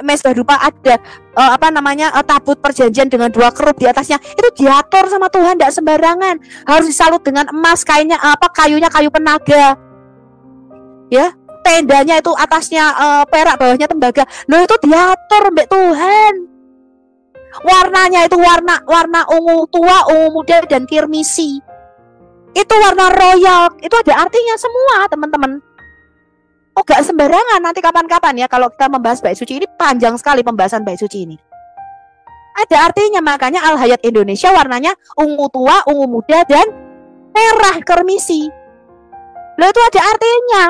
mezbah dupa, ada tabut perjanjian dengan 2 kerup di atasnya. Itu diatur sama Tuhan, tidak sembarangan. Harus disalut dengan emas, kainnya kayunya kayu penaga. Ya, tendanya itu atasnya perak, bawahnya tembaga. Loh, itu diatur mbak Tuhan. Warnanya itu warna ungu tua, ungu muda, dan kirmisi. Itu warna royal, itu ada artinya semua, teman-teman. Oh, gak sembarangan. Nanti kapan-kapan ya kalau kita membahas Bait Suci ini, panjang sekali pembahasan Bait Suci ini. Ada artinya, makanya Al-Hayat Indonesia warnanya ungu tua, ungu muda, dan merah kermisi. Loh, itu ada artinya.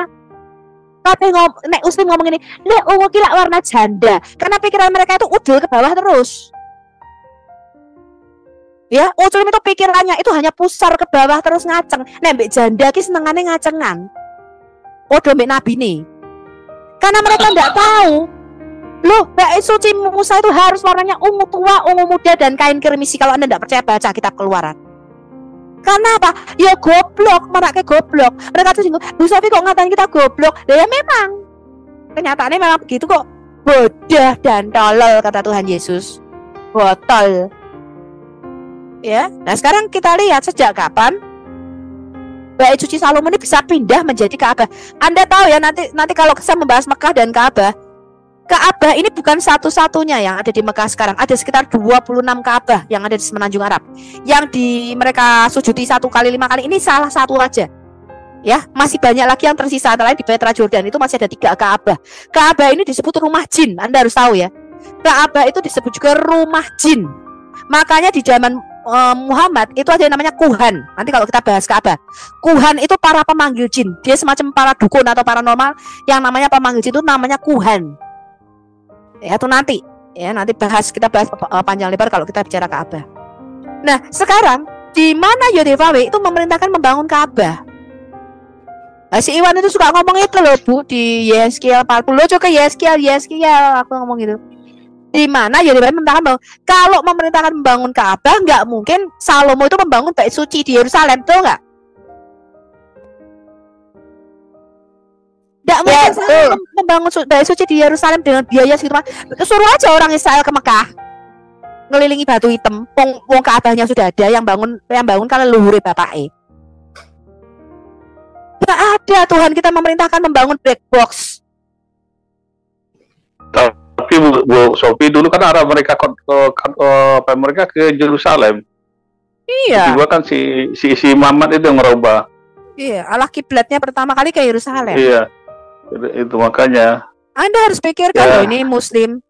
Tapi nek Muslim ngomong ini, "Lek ungu ki lak warna janda." Karena pikiran mereka itu udul ke bawah terus. Ya, Muslim itu pikirannya itu hanya pusar ke bawah terus ngaceng. Nek mbek janda ki senengane ngacengan. Podo mbek nabi nih. Karena mereka ndak tahu. Loh, Bait Suci Musa itu harus warnanya ungu tua, ungu muda, dan kain kirmisi. Kalau Anda ndak percaya, baca kitab Keluaran. Karena apa? Ya goblok, mereka goblok. Mereka tuh singgung, Bu Sofi kok ngatain kita goblok? Ya memang. Kenyataannya memang begitu kok. Bodoh dan tolol, kata Tuhan Yesus. Botol. Ya, nah sekarang kita lihat sejak kapan Bait Suci Salomo ini bisa pindah menjadi Ka'bah. Anda tahu ya, nanti kalau saya membahas Mekah dan Ka'bah, Ka'bah ini bukan satu-satunya yang ada di Mekah sekarang. Ada sekitar 26 Ka'bah yang ada di Semenanjung Arab. Yang mereka sujudi 1 kali 5 kali, ini salah satu aja. Ya, masih banyak lagi yang tersisa. Antara lain di Petra Jordan itu masih ada 3 Ka'bah. Ka'bah ini disebut rumah jin. Anda harus tahu ya. Ka'bah itu disebut juga rumah jin. Makanya di zaman Muhammad itu ada yang namanya kuhan. Nanti kalau kita bahas Ka'bah, kuhan itu para pemanggil jin. Dia semacam para dukun atau paranormal yang namanya pemanggil jin, itu namanya kuhan. Ya, itu nanti kita bahas panjang lebar kalau kita bicara Ka'bah. Nah, sekarang di mana Yodefawe itu memerintahkan membangun Ka'bah? Nah, si Iwan itu suka ngomong itu loh, Bu, di Yeskiel 40. Lo coba Yeskiel aku ngomong gitu. Di mana Yodefawe memerintahkan bangun. Kalau memerintahkan membangun Ka'bah, nggak mungkin Salomo itu membangun Bait Suci di Yerusalem, betul nggak? Nggak mungkin Salomo membangun Bait Suci di Yerusalem dengan biaya segitu. Suruh aja orang Israel ke Mekah, ngelilingi batu hitam. Wong Ka'bahnya sudah ada, yang bangun kan leluhur bapake. Nggak ada Tuhan kita memerintahkan membangun black box. Tapi Bu Sofi dulu kan arah mereka ke Yerusalem. Iya. Juga kan si Muhammad itu yang merubah. Iya, Allah kiblatnya pertama kali ke Yerusalem. Iya. Itu makanya. Anda harus pikirkan loh, ini Muslim.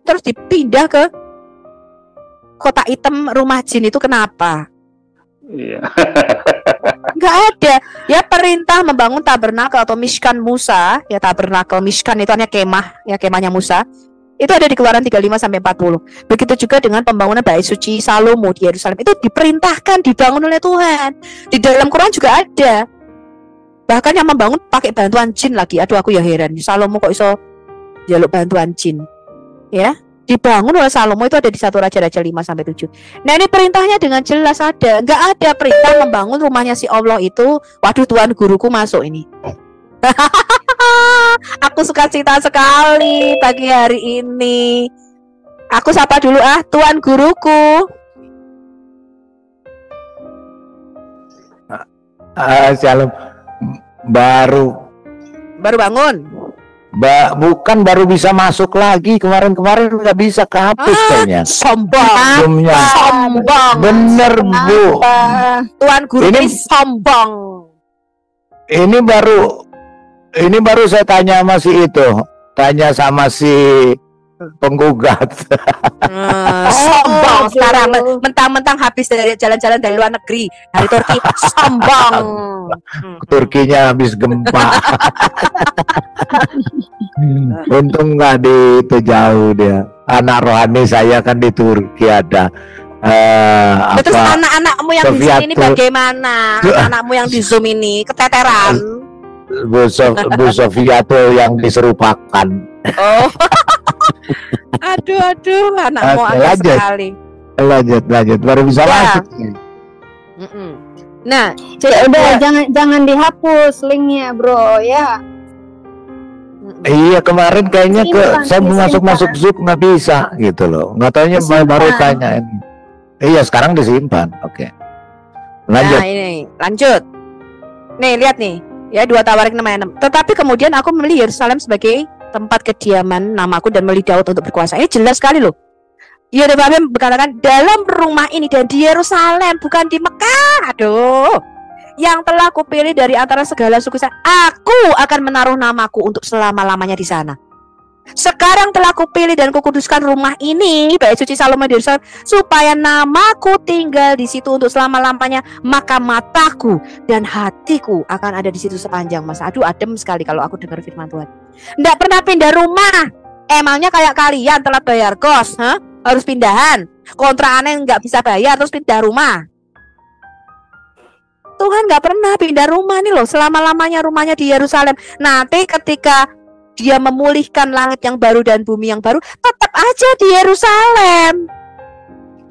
Terus dipindah ke kota hitam rumah jin itu kenapa? Iya. Nggak ada. Ya, perintah membangun tabernakel atau Mishkan Musa. Ya, tabernakel Mishkan itu hanya kemah, ya kemahnya Musa. Itu ada di Keluaran 35-40. Begitu juga dengan pembangunan Bait Suci Salomo di Yerusalem. Itu diperintahkan dibangun oleh Tuhan. Di dalam Quran juga ada. Bahkan yang membangun pakai bantuan jin lagi. Aduh, aku ya heran. Salomo kok iso jaluk bantuan jin. Ya, dibangun oleh Salomo itu ada di 1 Raja-Raja 5-7. Nah, ini perintahnya dengan jelas ada. Enggak ada perintah membangun rumahnya si Allah itu. Waduh, Tuhan guruku masuk ini. Aku suka cita sekali pagi hari ini. Aku sapa dulu Tuan guruku. Shalom. Baru bangun. Bukan baru bisa masuk lagi. Kemarin nggak bisa, kehapus kayaknya. Sombong. Bener, Bu. Tuan guru ini sombong. Ini baru saya tanya tanya sama si penggugat. Sombong sekarang, mentang-mentang habis dari jalan-jalan dari luar negeri dari Turki, sombong. Turkinya habis gempa. Untung nggak di itu jauh dia. Anak rohani saya kan di Turki ada. Terus anak-anakmu yang di sini bagaimana? Anakmu yang di Zoom ini keteteran. Bu Sofiato yang diserupakan. Oh. aduh, anakmu aneh sekali. Lanjut, baru bisa masuk. Nah, udah jangan dihapus linknya, bro, ya. Iya, kemarin kayaknya saya masuk Zoom nggak bisa gitu loh. Nggak taunya baru tanya ini. Iya, sekarang disimpan. Oke. Lanjut. Nah, ini lanjut. Nih, lihat nih. Ya, 2 Tawarik 6:6. Tetapi kemudian aku memilih Yerusalem sebagai tempat kediaman namaku dan memilih Daud untuk berkuasa. Ini jelas sekali loh. Yerusalem berkatakan dalam rumah ini dan di Yerusalem, bukan di Mekah. Aduh. Yang telah kupilih dari antara segala suku saya, aku akan menaruh namaku untuk selama-lamanya di sana. Sekarang telah kupilih dan kukuduskan rumah ini, Bait Suci Salomo di Yerusalem, supaya namaku tinggal di situ untuk selama-lamanya. Maka mataku dan hatiku akan ada di situ sepanjang masa. Aduh, adem sekali kalau aku dengar firman Tuhan. Nggak pernah pindah rumah. Emangnya kayak kalian telah bayar kos, harus pindahan. Kontrakannya nggak bisa bayar terus pindah rumah. Tuhan nggak pernah pindah rumah nih loh. Selama-lamanya rumahnya di Yerusalem. Nanti ketika Dia memulihkan langit yang baru dan bumi yang baru, tetap aja di Yerusalem.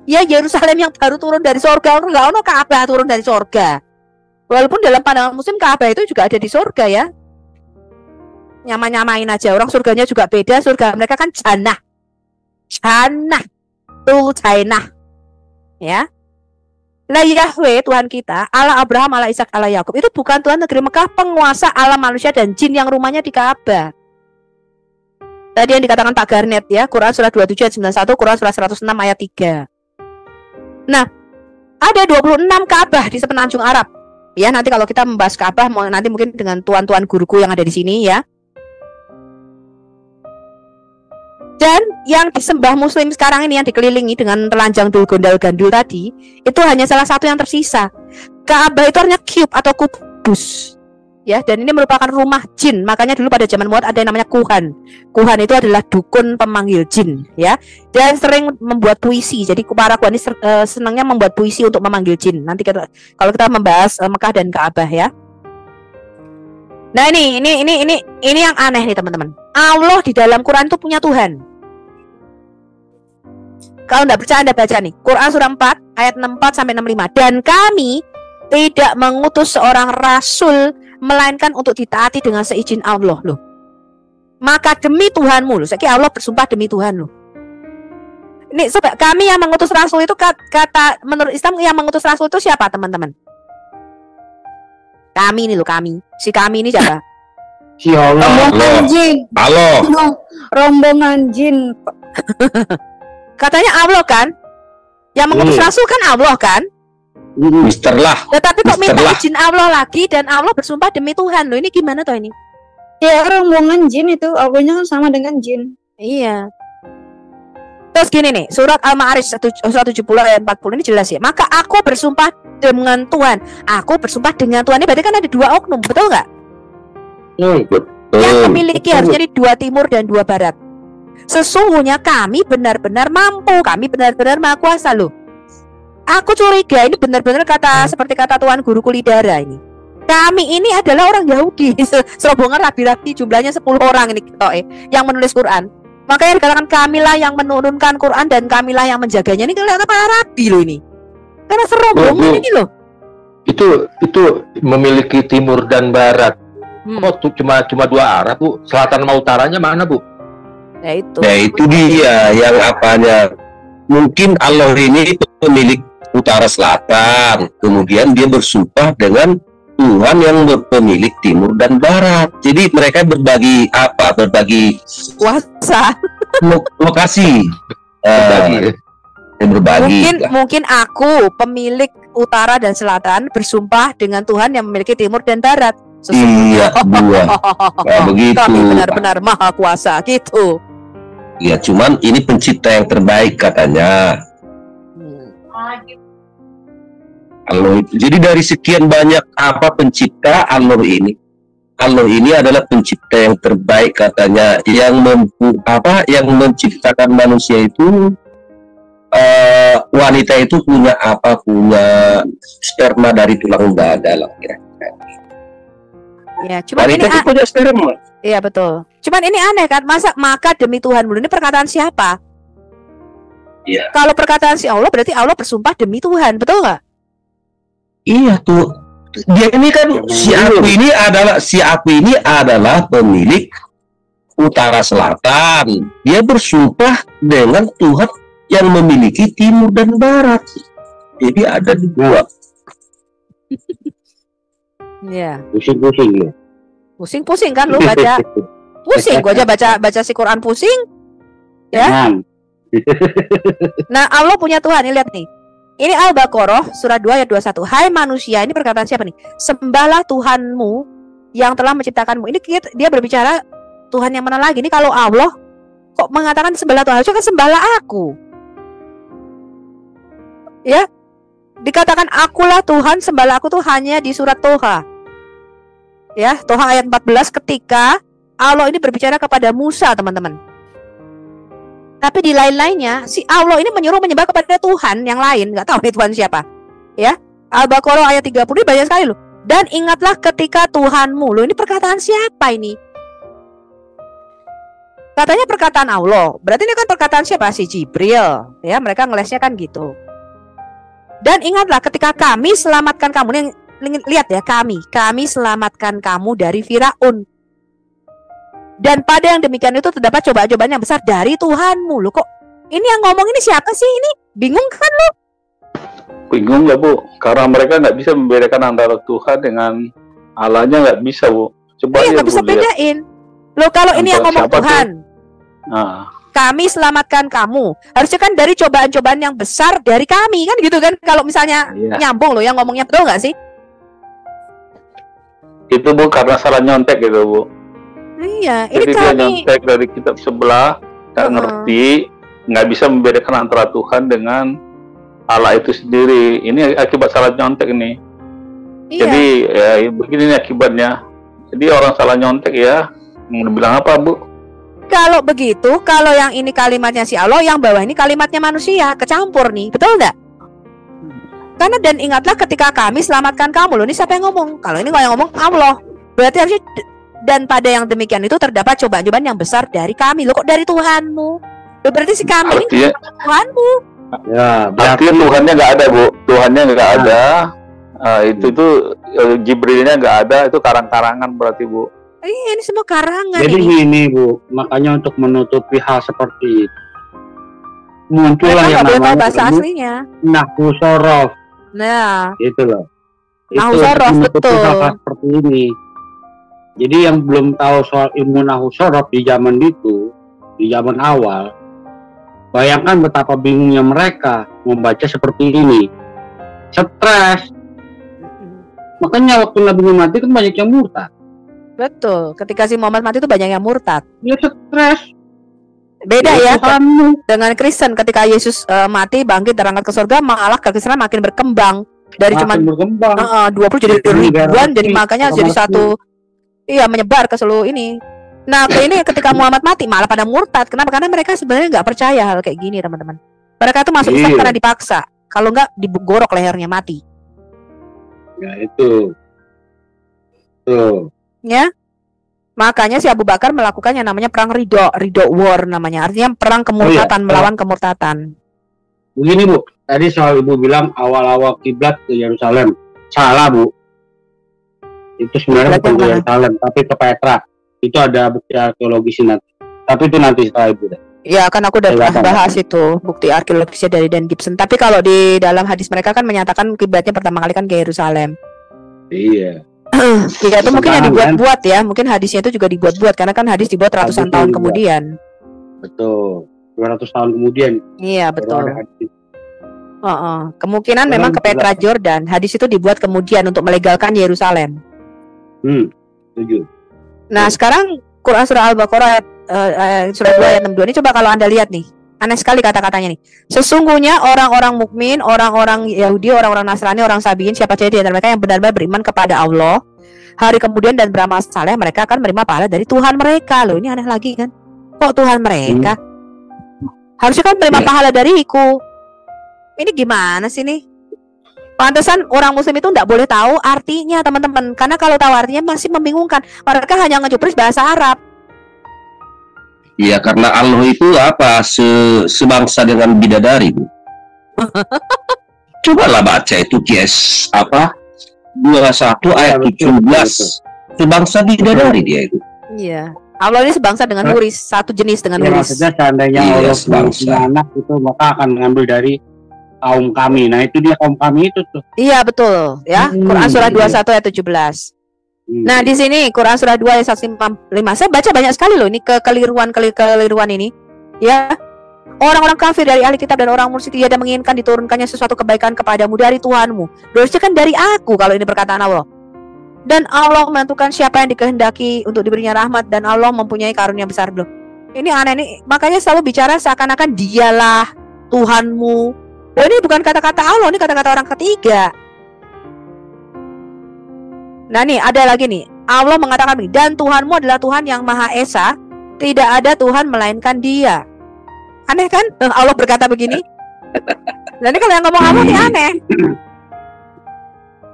Ya, Yerusalem yang baru turun dari sorga. Enggak ono Ka'bah turun dari sorga. Walaupun dalam pandangan Muslim Ka'bah itu juga ada di sorga ya. Nyamain aja. Orang surganya juga beda. Surga mereka kan jannah. Tuh jannah. Ya. Lah Yahweh Tuhan kita, Allah Abraham, Allah Ishak, Allah Yakub, itu bukan Tuhan negeri Mekah, penguasa alam manusia dan jin yang rumahnya di Ka'bah. Tadi yang dikatakan Pak Garnet ya, Quran surah 27 ayat 91, Quran surah 106 ayat 3. Nah, ada 26 Ka'bah di sepenanjung Arab. Ya, nanti kalau kita membahas Ka'bah, nanti mungkin dengan tuan-tuan guruku yang ada di sini ya. Dan yang disembah Muslim sekarang ini yang dikelilingi dengan telanjang dul gondal gandul tadi, itu hanya salah satu yang tersisa. Ka'bah itu artinya cube atau kubus. Ya, dan ini merupakan rumah jin. Makanya dulu pada zaman Muhammad ada yang namanya kuhan. Kuhan itu adalah dukun pemanggil jin, ya. Dan sering membuat puisi. Jadi para kuhan ini senangnya membuat puisi untuk memanggil jin. Nanti kalau kita membahas Mekah dan Ka'bah ya. Nah, ini yang aneh nih, teman-teman. Allah di dalam Quran itu punya Tuhan. Kalau enggak percaya Anda baca nih. Quran surah 4 ayat 64 sampai 65. Dan kami tidak mengutus seorang rasul melainkan untuk ditaati dengan seizin Allah loh. Maka demi Tuhanmu loh. Saya Allah bersumpah demi Tuhan loh. Ini sobat, kami yang mengutus rasul itu kata menurut Islam yang mengutus rasul itu siapa, teman-teman? Kami ini loh, kami. Si kami ini siapa? Si Allah. Rombongan jin. Halo. Rombongan jin. Katanya Allah kan? Yang mengutus rasul kan Allah kan? Mister lah. Tetapi kok minta izin Allah lagi dan Allah bersumpah demi Tuhan loh. Ini gimana toh ini? Ya, rombongan jin itu Allahnya kan sama dengan jin. Iya. Terus gini nih, surat Al-Ma'arij 170 ayat 40 ini jelas ya. Maka aku bersumpah dengan Tuhan. Aku bersumpah dengan Tuhan. Ini berarti kan ada 2 oknum, betul nggak? Betul. Yang memiliki harusnya di 2 timur dan 2 barat. Sesungguhnya kami benar-benar mampu, kami benar-benar maha kuasa loh. Aku curiga ini benar-benar seperti kata Tuan Guru Kulidara ini. Kami ini adalah orang Yahudi, serombongan rabi-rabi jumlahnya 10 orang ini yang menulis Quran. Makanya dikatakan kamilah yang menurunkan Quran dan kamilah yang menjaganya. Ini kelihatan para rabi loh ini. Karena serombongan ini loh. Itu memiliki timur dan barat. Oh, cuma 2 arah, Bu. Selatan sama utaranya mana, Bu? Ya itu. Ya itu dia yang apanya. Mungkin Allah ini pemilik utara selatan, kemudian dia bersumpah dengan Tuhan yang pemilik timur dan barat. Jadi mereka berbagi kuasa, lokasi. Berbagi. Mungkin aku pemilik utara dan selatan bersumpah dengan Tuhan yang memiliki timur dan barat. Iya, begitu. Kami benar-benar maha kuasa gitu. Ya, cuman ini pencipta yang terbaik katanya. Allah itu. Jadi dari sekian banyak pencipta, Allah ini adalah pencipta yang terbaik katanya, yang menciptakan manusia itu. Wanita itu punya sperma dari tulang dada lah kira-kira. Ya, cuma ini punya sperma. Iya betul. Cuman ini aneh kan, maka demi Tuhan ini perkataan siapa? Iya. Kalau perkataan si Allah berarti Allah bersumpah demi Tuhan, betul nggak? Iya tuh. Dia ini kan si aku ini adalah pemilik utara selatan. Dia bersumpah dengan Tuhan yang memiliki timur dan barat. Jadi ada 2. Iya. Pusing-pusing ya. Pusing-pusing kan lu baca. Pusing, gua aja baca si Quran pusing. Ya. Nah, Allah punya Tuhan, ini lihat nih. Ini Al-Baqarah surat 2 ayat 21. Hai manusia, ini perkataan siapa nih? Sembahlah Tuhanmu yang telah menciptakanmu. Ini dia berbicara Tuhan yang mana lagi? Ini kalau Allah kok mengatakan sembahlah Tuhan, harusnya kan sembahlah aku. Ya. Dikatakan akulah Tuhan, sembahlah aku tuh hanya di surat Toha. Ya, Toha ayat 14 ketika Allah ini berbicara kepada Musa, teman-teman. Tapi di lain-lainnya, si Allah ini menyuruh menyembah kepada Tuhan yang lain. Nggak tahu nih Tuhan siapa. Ya, Al-Baqarah ayat 30 ini banyak sekali loh. Dan ingatlah ketika Tuhanmu. Loh, ini perkataan siapa ini? Katanya perkataan Allah. Berarti ini kan perkataan siapa? Si Jibril. Ya, mereka ngelesnya kan gitu. Dan ingatlah ketika kami selamatkan kamu. Nih, lihat ya, kami selamatkan kamu dari Firaun. Dan pada yang demikian itu terdapat cobaan-cobaan yang besar dari Tuhanmu. Loh, kok ini yang ngomong ini siapa sih ini? Bingung kan lo? Bingung lah Bu, karena mereka nggak bisa membedakan antara Tuhan dengan Allahnya, nggak bisa Bu. Coba nggak bisa bedain. Loh, kalau ini yang ngomong Tuhan, kami selamatkan kamu, harusnya kan dari cobaan-cobaan yang besar dari kami kan gitu kan? Kalau misalnya nyambung loh, yang ngomongnya betul nggak sih? Itu Bu karena salah nyontek gitu Bu. Iya, jadi ini dia nyontek dari kitab sebelah, nggak ngerti, nggak bisa membedakan antara Tuhan dengan Allah itu sendiri. Ini akibat salah nyontek ini. Iya. Jadi ya begini nih akibatnya. Jadi orang salah nyontek ya, mau bilang apa Bu? Kalau begitu, kalau yang ini kalimatnya si Allah, yang bawah ini kalimatnya manusia, kecampur nih, betul nggak? Karena dan ingatlah ketika kami selamatkan kamu. Loh, ini siapa yang ngomong? Kalau ini yang ngomong Allah, berarti harusnya dan pada yang demikian itu terdapat cobaan-cobaan yang besar dari kami. Loh, kok dari Tuhanmu? Loh, berarti si kami ini Tuhanmu. Ya, berarti Tuhannya nggak ada Bu. Tuhannya nggak ada. Itu Jibrilnya nggak ada. Itu karang-karangan berarti Bu. Iya, ini semua karangan. Jadi ini. Gini Bu, makanya untuk menutupi hal seperti itu muncullah yang namanya bahasa aslinya Nahwu Shorof. Nah, itu loh. Nahwu Shorof, betul. Hal seperti ini. Jadi yang belum tahu soal ilmu Nahwu Shorof di zaman itu, di zaman awal, bayangkan betapa bingungnya mereka membaca seperti ini. Stres. Makanya waktu Nabi mati kan banyak yang murtad. Betul. Ketika si Muhammad mati itu banyak yang murtad. Dia stres. Beda ya dengan Kristen. Ketika Yesus mati, bangkit, terangkat ke surga, malah kekristenan makin berkembang. Dari cuma 20 jadi ribuan, jadi makanya jadi satu. Iya, menyebar ke seluruh ini, Nah, ini ketika Muhammad mati malah pada murtad. Kenapa? Karena mereka sebenarnya nggak percaya hal kayak gini, teman-teman. Mereka tuh masuk Islam karena dipaksa. Kalau nggak digorok lehernya mati. Ya itu. Tuh. Ya. Makanya si Abu Bakar melakukan yang namanya perang ridho war namanya. Artinya perang kemurtatan melawan kemurtatan. Begini Bu, tadi soal Ibu bilang awal-awal kiblat ke Yerusalem. Salah Bu. Itu sebenarnya bukan ke Yerusalem, tapi ke Petra. Itu ada bukti arkeologis nanti. Tapi itu nanti setelah Ibu deh. Ya kan aku udah pernah bahas itu bukti arkeologisnya dari Dan Gibson. Tapi kalau di dalam hadis mereka kan menyatakan kiblatnya pertama kali kan ke Yerusalem. Iya. Tidak itu mungkin yang dibuat-buat ya. Mungkin hadisnya itu juga dibuat-buat karena kan hadis dibuat ratusan tahun kemudian. Betul. 200 tahun kemudian. Iya betul. Kemungkinan memang ke Petra Jordan. Hadis itu dibuat kemudian untuk melegalkan Yerusalem. Setuju. Nah sekarang Quran surah Al-Baqarah surah 2 ayat 62 ini coba kalau Anda lihat nih. Aneh sekali kata-katanya nih. Sesungguhnya orang-orang mukmin, orang-orang Yahudi, orang-orang Nasrani, orang Sabiin, siapa saja di antara mereka yang benar-benar beriman kepada Allah, hari kemudian dan beramal saleh, mereka akan menerima pahala dari Tuhan mereka. Loh, ini aneh lagi kan? Kok Tuhan mereka? Harusnya kan menerima pahala dariku. Ini gimana sih nih? Pantesan orang muslim itu tidak boleh tahu artinya, teman-teman. Karena kalau tahu artinya masih membingungkan. Mereka hanya ngejupris bahasa Arab. Iya, karena Allah itu apa? Sebangsa dengan bidadari, Bu. Cobalah baca itu Qiyas 21 ayat 17. Sebangsa bidadari dia itu. Iya. Allah ini sebangsa dengan huris, satu jenis dengan huris. Maksudnya seandainya Allah punya anak itu maka akan mengambil dari kaum kami. Nah, itu dia kaum kami itu tuh. Iya, betul, ya. Quran surah 21 ayat 17. Nah, di sini Quran surah 2 ayat 155. Saya baca banyak sekali loh ini kekeliruan ini. Ya. Orang-orang kafir dari ahli kitab dan orang musyrik tiada menginginkan diturunkannya sesuatu kebaikan kepadamu dari Tuhanmu. Harusnya kan dari aku kalau ini perkataan Allah. Dan Allah menentukan siapa yang dikehendaki untuk diberinya rahmat dan Allah mempunyai karunia besar belum. Ini aneh nih. Makanya selalu bicara seakan-akan dialah Tuhanmu. Oh, ini bukan kata-kata Allah, ini kata-kata orang ketiga. Nah nih ada lagi nih. Allah mengatakan begini, dan Tuhanmu adalah Tuhan yang Maha Esa, tidak ada Tuhan melainkan Dia. Aneh kan? Allah berkata begini. Nah ini kalau yang ngomong Allah nih aneh.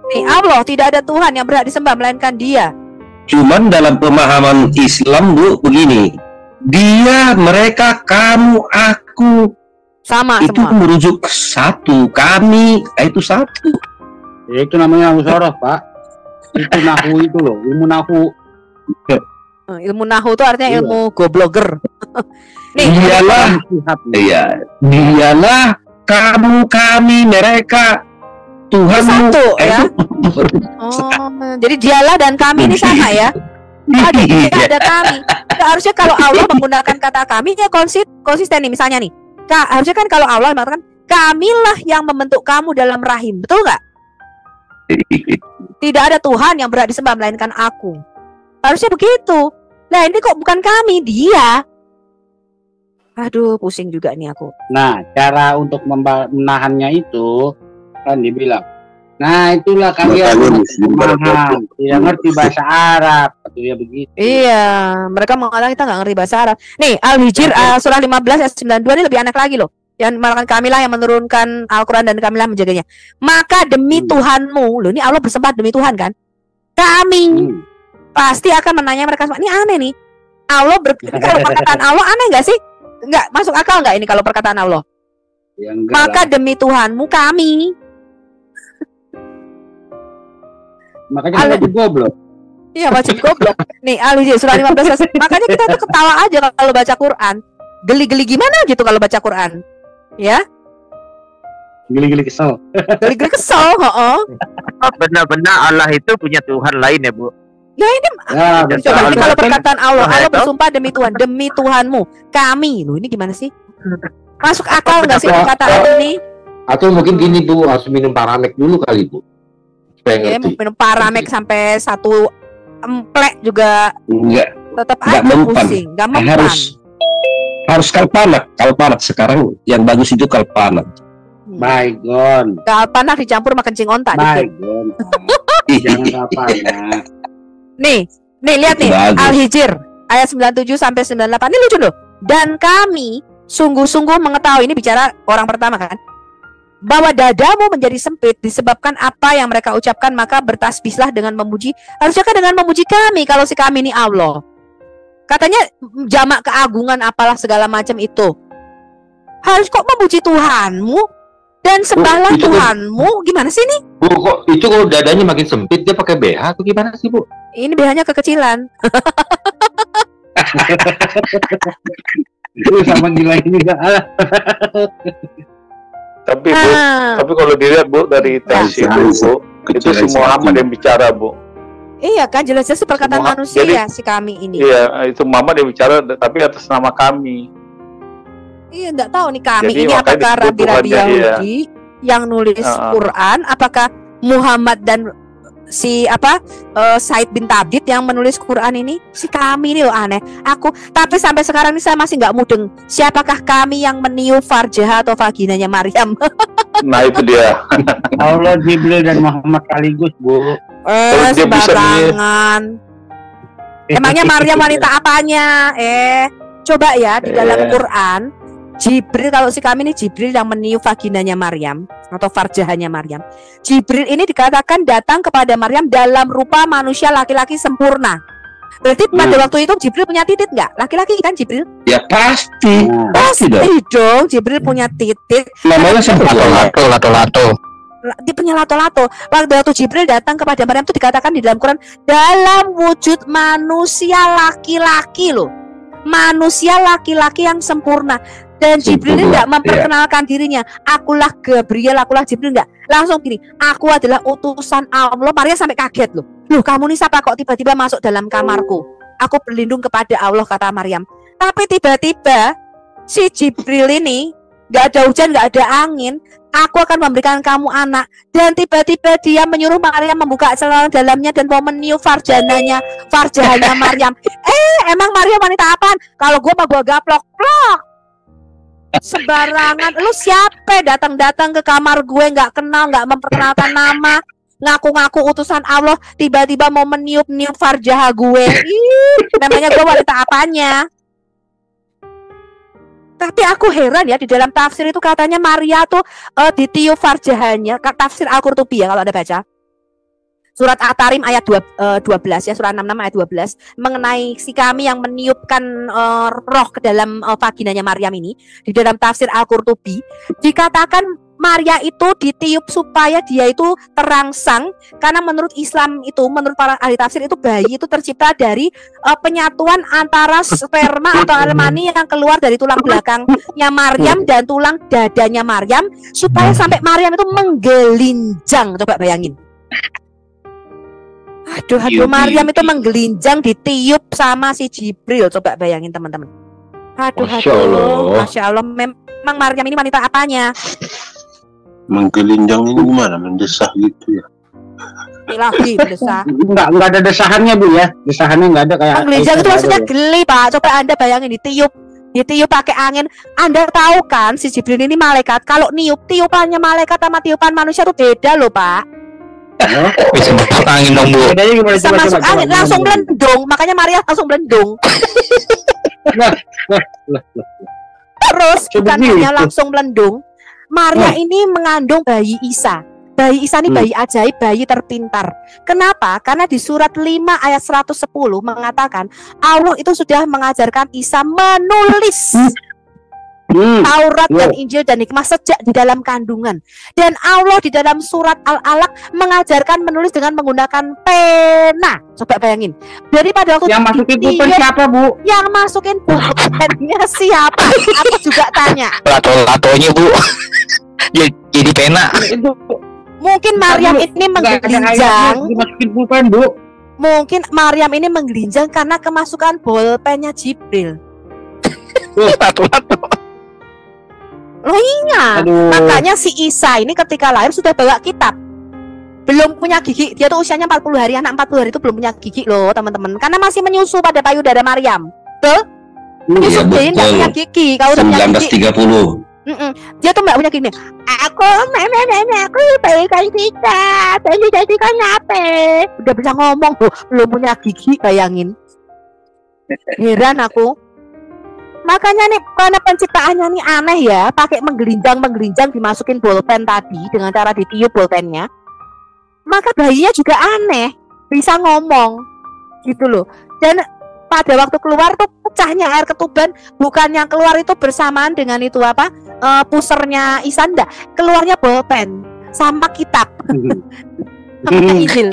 Nih Allah tidak ada Tuhan yang berhak disembah melainkan Dia. Cuman dalam pemahaman Islam Bu begini, dia, mereka, kamu, aku sama itu semua. merujuk satu, kami itu satu. Ya, itu namanya musyarah, Pak. Itu nahu itu loh, ilmu nahu. Ilmu nahu itu artinya ilmu gobloger. Nih, dialah kamu, kami, mereka, Tuhanmu satu ya. Jadi dialah dan kami ini sama ya. Ada kami. Nah, harusnya kalau Allah menggunakan kata kami ya konsisten nih. Misalnya nih, harusnya kan kalau Allah mengatakan kamilah yang membentuk kamu dalam rahim, betul nggak? Tidak ada Tuhan yang berhak disembah melainkan aku. Harusnya begitu. Nah ini kok bukan kami, Dia. Aduh pusing juga nih aku. Nah cara untuk menahannya itu kan dibilang, nah itulah kalian pemahaman, tidak ngerti bahasa Arab, dia begitu. Iya, mereka mengatakan kita nggak ngerti bahasa Arab. Nih Al-Hijr surah 15 ayat 92 ini lebih aneh lagi loh. Yang melakukan kamilah yang menurunkan Al-Quran dan kamilah menjaganya. Maka demi Tuhanmu, loh ini Allah bersumpah demi Tuhan kan? Kami pasti akan menanya mereka semua. Ini aneh nih. Allah kalau perkataan Allah aneh nggak sih? Nggak masuk akal nggak ini kalau perkataan Allah? Ya, maka demi Tuhanmu kami. Makanya wajib goblok. Iya wajib goblok. Nih Al-Hijr surah 15. Makanya kita tuh ketawa aja kalau baca Quran. Geli-geli gimana gitu kalau baca Quran? Ya? Geli-geli kesel. Geli-geli kesel, Benar-benar Allah itu punya Tuhan lain ya, Bu? Ya ini coba kalau perkataan Allah bersumpah demi Tuhan, demi Tuhanmu, kami. Loh ini gimana sih? Masuk akal nggak sih perkataan ini? Atau mungkin gini Bu, harus minum Paramek dulu kali Bu. Ya, minum Paramek sampai 1 emplek juga tetap aja pusing, nggak mempan. Harus kalpanak sekarang yang bagus itu kalpanak. Baygon. Kalpanak dicampur sama kencing onta. Baygon. Jangan kalpanak. Nih lihat nih Al-Hijr ayat 97 sampai 98 ini lucu loh. Dan kami sungguh-sungguh mengetahui, ini bicara orang pertama kan, bahwa dadamu menjadi sempit disebabkan apa yang mereka ucapkan, maka bertasbihlah dengan memuji. Harusnya kan dengan memuji kami kalau si kami ini Allah. Katanya jamak keagungan apalah segala macam itu. Harus kok memuji Tuhanmu dan sembahlah Tuhanmu. Gimana sih ini? Bu, kok itu kok dadanya makin sempit, dia pakai BH atau gimana sih, Bu? Ini BH-nya kekecilan. Itu sama gila ini enggak. Tapi Bu, tapi kalau dilihat Bu dari teks itu, Bu, itu si Muhammad yang bicara, Bu. Iya kan, jelas-jelas perkataan manusia jadi, si kami ini. Iya, itu Muhammad yang bicara, tapi atas nama kami. Iya, enggak tahu nih kami Jadi, ini apakah rabi-rabi Yahudi yang nulis Quran, apakah Muhammad dan si Said bin Tabit yang menulis Quran ini. Si kami ini loh aneh. Tapi sampai sekarang ini saya masih nggak mudeng. Siapakah kami yang meniup farjah atau vaginanya Maryam? Nah itu dia. Allah, Jibril dan Muhammad sekaligus, Bu. Sembarangan. Emangnya Maryam wanita apanya? Coba ya di dalam Quran, Jibril, kalau si kami ini Jibril yang meniup vaginanya Maryam atau farjahannya Maryam. Jibril ini dikatakan datang kepada Maryam dalam rupa manusia laki-laki sempurna. Berarti pada waktu itu Jibril punya titik nggak? Laki-laki kan Jibril? Ya pasti. Pasti dong. Jibril punya titik. Namanya siapa? Lato-lato. Dia punya lato-lato. Waktu Jibril datang kepada Maryam itu dikatakan di dalam Quran dalam wujud manusia laki-laki loh. Manusia laki-laki yang sempurna. Dan Jibril ini tidak memperkenalkan dirinya. Akulah Gabriel, akulah Jibril, enggak. Langsung gini, aku adalah utusan Allah. Maria sampai kaget loh. Loh, kamu nih siapa kok tiba-tiba masuk dalam kamarku? Aku berlindung kepada Allah, kata Maryam. Tapi tiba-tiba si Jibril ini nggak ada hujan, nggak ada angin. Aku akan memberikan kamu anak. Dan tiba-tiba dia menyuruh Maryam membuka celana dalamnya dan mau meniup farjahannya Maryam. Emang Maryam wanita apaan? Kalau gue mah gue gaplok-plok. Sembarangan. Lu siapa datang-datang ke kamar gue, nggak kenal, nggak memperkenalkan nama, ngaku-ngaku utusan Allah, tiba-tiba mau meniup-niup farjah gue. Namanya gue wanita apanya? Tapi aku heran ya, di dalam tafsir itu katanya Maria tuh ditiup farjahannya. Tafsir Al-Qurtubi ya kalau Anda baca. Surat At-Tarim ayat 12 ya, surat 66 ayat 12 mengenai si kami yang meniupkan roh ke dalam vaginanya Maryam ini. Di dalam tafsir Al-Qurtubi dikatakan Maria itu ditiup supaya dia itu terangsang, karena menurut Islam itu, menurut para ahli tafsir itu bayi itu tercipta dari penyatuan antara sperma atau almani yang keluar dari tulang belakangnya Maryam dan tulang dadanya Maryam, supaya sampai Maryam itu menggelinjang. Coba bayangin. Aduh, Maryam itu menggelinjang ditiup sama si Jibril. Coba bayangin teman-teman. Masya Allah. Memang Maryam ini wanita apanya? Menggelinjang ini gimana? Mendesah gitu ya? Lagi mendesah. Enggak ada desahannya, Bu ya. Desahannya enggak ada kayak. Menggelinjang itu maksudnya geli, Pak. Coba Anda bayangin ditiup pakai angin. Anda tahu kan si Jibril ini malaikat. Kalau tiupannya malaikat sama tiupan manusia itu beda loh, Pak. Bisa masuk angin dong, Bu. Bisa masuk angin, langsung melendung. Makanya Maria langsung melendung. Terus bukan hanya langsung melendung, Maria ini mengandung bayi Isa. Bayi Isa ini bayi ajaib, bayi terpintar. Kenapa? Karena di surat 5 ayat 110 mengatakan Allah itu sudah mengajarkan Isa menulis Taurat dan Injil dan Hikmah sejak di dalam kandungan. Dan Allah di dalam surat Al-Alaq mengajarkan menulis dengan menggunakan pena. Coba bayangin. Dari pada waktu yang masukin pulpen siapa, Bu? Yang masukin pulpennya siapa? Aku juga tanya. Lato-latonya, Bu. Jadi pena. Mungkin Maryam ini menggelinjang. Dimasukin pulpen, Bu. Mungkin Maryam ini menggelinjang karena kemasukan bolpennya Jibril. Lato-lato. Lo ingat, makanya si Isa ini ketika lahir sudah bawa kitab. Belum punya gigi, dia tuh usianya 40 hari, anak 40 hari itu belum punya gigi loh teman-teman. Karena masih menyusu pada payudara Maryam. Betul? Menyusu dia nggak punya gigi. Kalau udah punya gigi 1930. Dia tuh nggak punya gigi. Aku berikan kita, jadikan apa? Udah bisa ngomong loh, belum punya gigi, bayangin. Heran aku. Makanya nih karena penciptaannya nih aneh ya, pakai menggelinjang dimasukin bolpen tadi dengan cara ditiup bolpennya. Maka bayinya juga aneh, bisa ngomong gitu loh. Dan pada waktu keluar tuh pecahnya air ketuban, bukan yang keluar itu bersamaan dengan itu apa? Pusernya Isa, enggak. Keluarnya bolpen sama kitab. Sama Injil.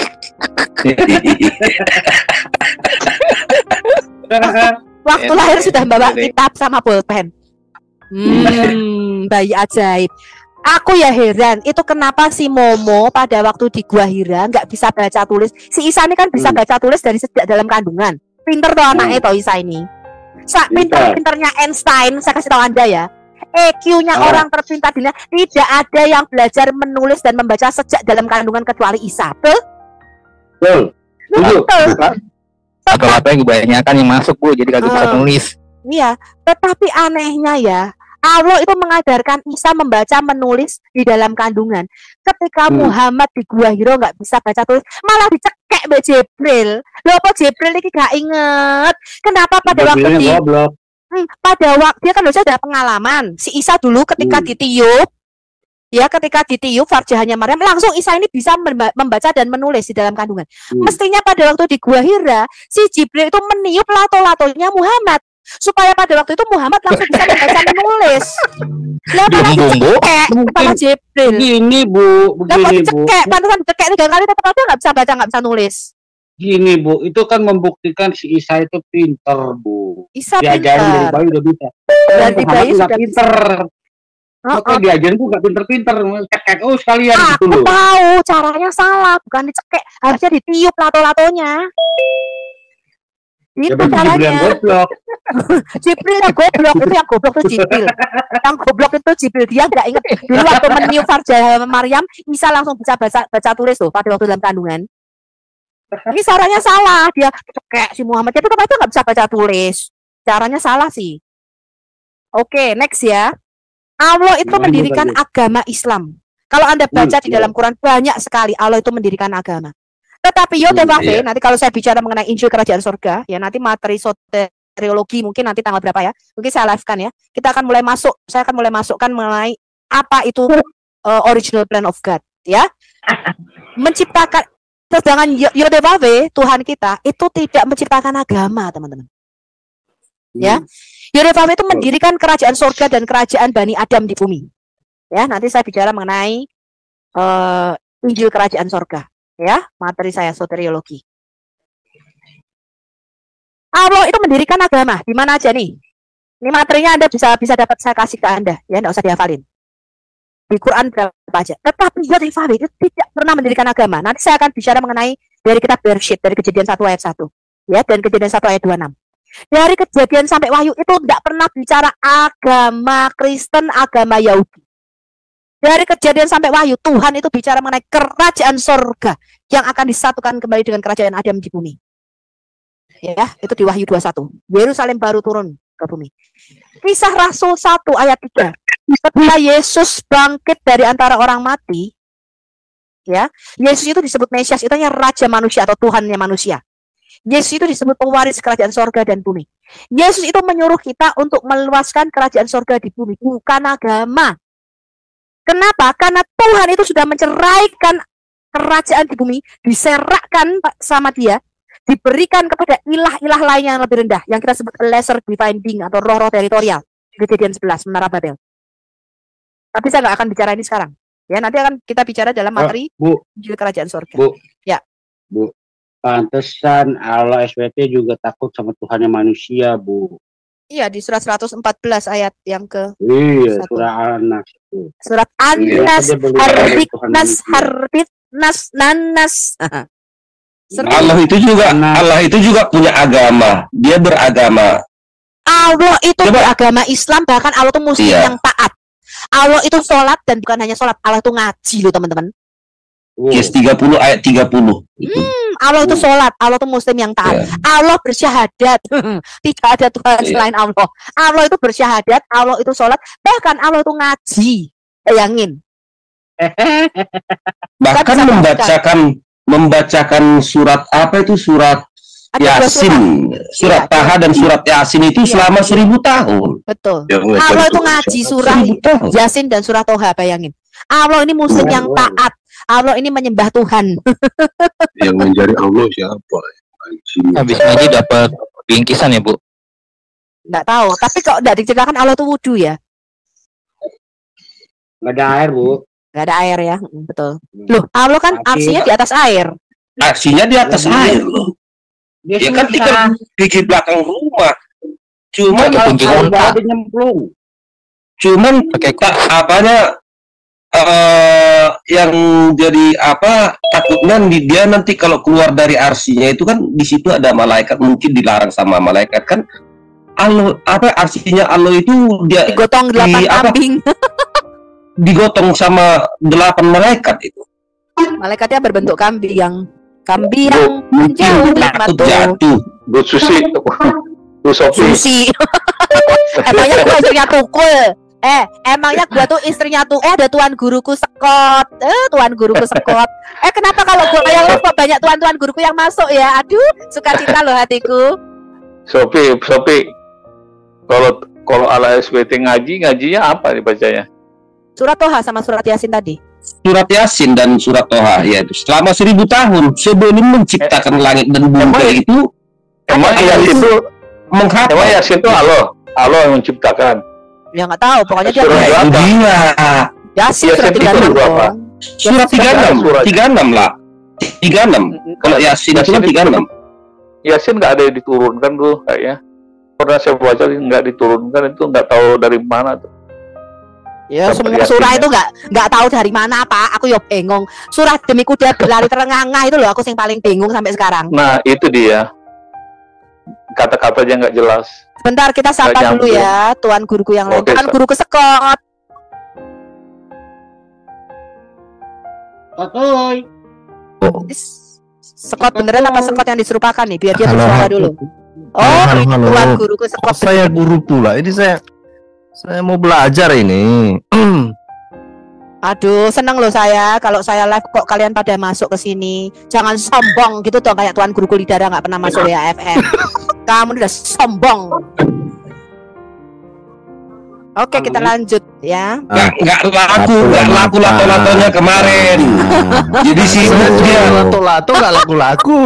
Waktu lahir sudah bawa kitab sama bolpen. Bayi ajaib. Aku ya heran, itu kenapa si Momo pada waktu di Gua Hira nggak bisa baca tulis. Si Isa ini kan bisa baca tulis dari sejak dalam kandungan. Pinter tuh anaknya toh Isa ini. Pinternya Einstein, saya kasih tahu Anda ya. EQ-nya orang terpintar dunia, tidak ada yang belajar menulis dan membaca sejak dalam kandungan kecuali Isa. Betul? Apa yang kebanyakan yang masuk Bu, jadi kagak bisa nulis. Iya, tetapi anehnya ya, Allah itu mengajarkan Isa membaca menulis di dalam kandungan. Ketika Muhammad di Gua Hira nggak bisa baca tulis, malah dicekek Mbak Jibril. Loh apa Jibril ini gak inget? Kenapa pada waktu pada waktu dia kan sudah ada pengalaman. Si Isa dulu ketika ditiup, ya ketika ditiup farjahannya Maryam, langsung Isa ini bisa membaca dan menulis di dalam kandungan. Mestinya pada waktu di Gua Hira, si Jibril itu meniup lato-latonya Muhammad supaya pada waktu itu Muhammad langsung bisa membaca menulis. Lah malah dicekek sama Jibril. Begini Bu, begini Bu. Pantesan dicekek 3 kali tetap aja nggak bisa baca, nggak bisa nulis. Gini Bu, itu kan membuktikan si Isa itu pinter Bu. Isa diajarin dari bayi udah bisa. Dari bayi sudah pinter. Oke, diajarin tuh nggak pinter-pinter, cekek sekalian gitu loh. Aku tahu caranya salah, bukan dicekek, harusnya ditiup lato-latonya. Itu ya, caranya. Jibril yang goblok, itu yang goblok tuh Jibril. Yang goblok itu Jibril, dia nggak inget dulu waktu meniup farja Maryam, Isa langsung bisa baca tulis tuh pada waktu dalam kandungan. Ini caranya salah, dia cekek si Muhammad itu kenapa nggak bisa baca tulis? Caranya salah sih. Oke, next ya. Allah itu mendirikan agama Islam. Kalau Anda baca di dalam Quran banyak sekali Allah itu mendirikan agama. Tetapi Yodevave, nanti kalau saya bicara mengenai Injil Kerajaan Surga, ya nanti materi soteriologi mungkin nanti tanggal berapa ya? Mungkin saya live-kan ya. Kita akan mulai masuk, saya akan mulai masukkan mengenai apa itu original plan of God, ya. Menciptakan, sedangkan Yodevave, Tuhan kita, itu tidak menciptakan agama, teman-teman. Ya. Yodevave itu mendirikan kerajaan surga dan kerajaan Bani Adam di bumi. Ya, nanti saya bicara mengenai Injil Kerajaan Surga. Ya, materi saya soteriologi. Allah itu mendirikan agama di mana aja nih? Ini materinya Anda bisa dapat saya kasih ke Anda, ya, enggak usah dihafalin. Di Quran berapa aja. Tetapi Yodevave itu tidak pernah mendirikan agama. Nanti saya akan bicara mengenai dari kitab Bereshit, dari Kejadian 1 ayat 1, ya, dan Kejadian 1 ayat 26. Dari Kejadian sampai Wahyu itu tidak pernah bicara agama Kristen, agama Yahudi. Dari Kejadian sampai Wahyu, Tuhan itu bicara mengenai kerajaan surga yang akan disatukan kembali dengan kerajaan Adam di bumi. Ya, itu di Wahyu 21. Yerusalem baru turun ke bumi. Kisah Rasul 1 ayat 3. Setelah Yesus bangkit dari antara orang mati, ya, Yesus itu disebut Mesias, itu hanya raja manusia atau Tuhannya manusia. Yesus itu disebut pewaris kerajaan surga dan bumi. Yesus itu menyuruh kita untuk meluaskan kerajaan surga di bumi, bukan agama. Kenapa? Karena Tuhan itu sudah menceraikan kerajaan di bumi, diserakkan sama dia, diberikan kepada ilah-ilah lain yang lebih rendah, yang kita sebut lesser divine being atau roh-roh teritorial. Kejadian 11, Menara Babel. Tapi saya nggak akan bicara ini sekarang. Ya, nanti akan kita bicara dalam materi Injil Kerajaan Surga. Bu. Ya. Bu. Pantesan Allah SWT juga takut sama Tuhannya manusia, Bu. Iya, di surat 114 ayat yang ke surah An-Nas. Surat An-Nas, Harbit Nas. Allah itu juga punya agama. Dia beragama. Allah itu beragama Islam, bahkan Allah itu muslim yang taat. Allah itu sholat dan bukan hanya sholat, Allah itu ngaji loh teman-teman. Yes 30 ayat 30. Allah itu sholat, Allah itu muslim yang taat. Allah bersyahadat, tidak ada Tuhan selain Allah. Allah itu bersyahadat, Allah itu sholat, bahkan Allah itu ngaji. Bayangin. Bahkan membacakan surat apa itu, surat Ada 2 Yasin, surat. surat Iya, Taha dan surat Yasin itu selama 1000 tahun. Betul. Ya, Allah itu ngaji surah 1000 tahun. Yasin dan surah Toha, bayangin. Allah ini muslim yang taat. Allah ini menyembah Tuhan. Yang mencari Allah siapa? Habis ngaji dapat bingkisan ya, Bu? Nggak tahu. Tapi kok nggak diceritakan Allah itu wudhu ya? Nggak ada air, Bu. Nggak ada air ya, betul. Loh, Allah kan arsinya di atas air. Aksinya di atas air loh. Ya kan tinggal di belakang rumah. Cuman cuman tak apanya yang jadi apa takutnya dia nanti kalau keluar dari arsinya itu kan di situ ada malaikat, mungkin dilarang sama malaikat kan. Allah apa arsinya Allah itu dia digotong 8 kambing. Digotong sama 8 malaikat itu. Malaikatnya berbentuk kambing yang menjauh jatuh. Bu Susi, Bu Susi. Emangnya gua istrinya tukul. Emangnya gua tuh istrinya tuh ada tuan guruku sekot. Tuan guruku sekot. Kenapa kalau gua yang kok banyak tuan guruku yang masuk ya? Aduh, sukacita loh hatiku. Sopi. Kalau ala SBT ngajinya apa dibacanya? Surat Toha sama surat Yasin tadi. Surat Yasin dan surat Toha ya itu selama 1000 tahun sebelum menciptakan langit dan bumi itu emang Yasin itu menghafal. Emang Yasin itu Allah yang menciptakan. Ya nggak tahu, pokoknya dia Yasin surat 36 dong. Surat 36 lah. 36. Kalau Yasin itu kan 36. Yasin nggak ada yang diturunkan tuh kayaknya. Pernah saya baca nggak diturunkan, itu nggak tahu dari mana tuh. Ya semua surah itu nggak tahu dari mana Pak. Aku yo bingung. Surah demi kuda berlari terengah-engah itu loh aku yang paling bingung sampai sekarang. Nah itu dia. Kata-katanya nggak jelas. Bentar kita sapa dulu ya tuan guruku yang lain. Kan guruku sekot. Oi. Sekot beneran apa sekot yang diserupakan nih? Biar dia bersuara dulu. Oh, tuan guruku sekot. Saya guru pula. Ini saya mau belajar ini. Aduh, seneng loh saya kalau saya live kok kalian pada masuk ke sini. Jangan sombong gitu dong kayak tuan guruku Lidara nggak pernah masuk ya FM. Kamu udah sombong. Oke, kita lanjut ya. Nggak laku lato-latonya kemarin. Jadi sibuk dia. Lato-lato nggak laku-laku.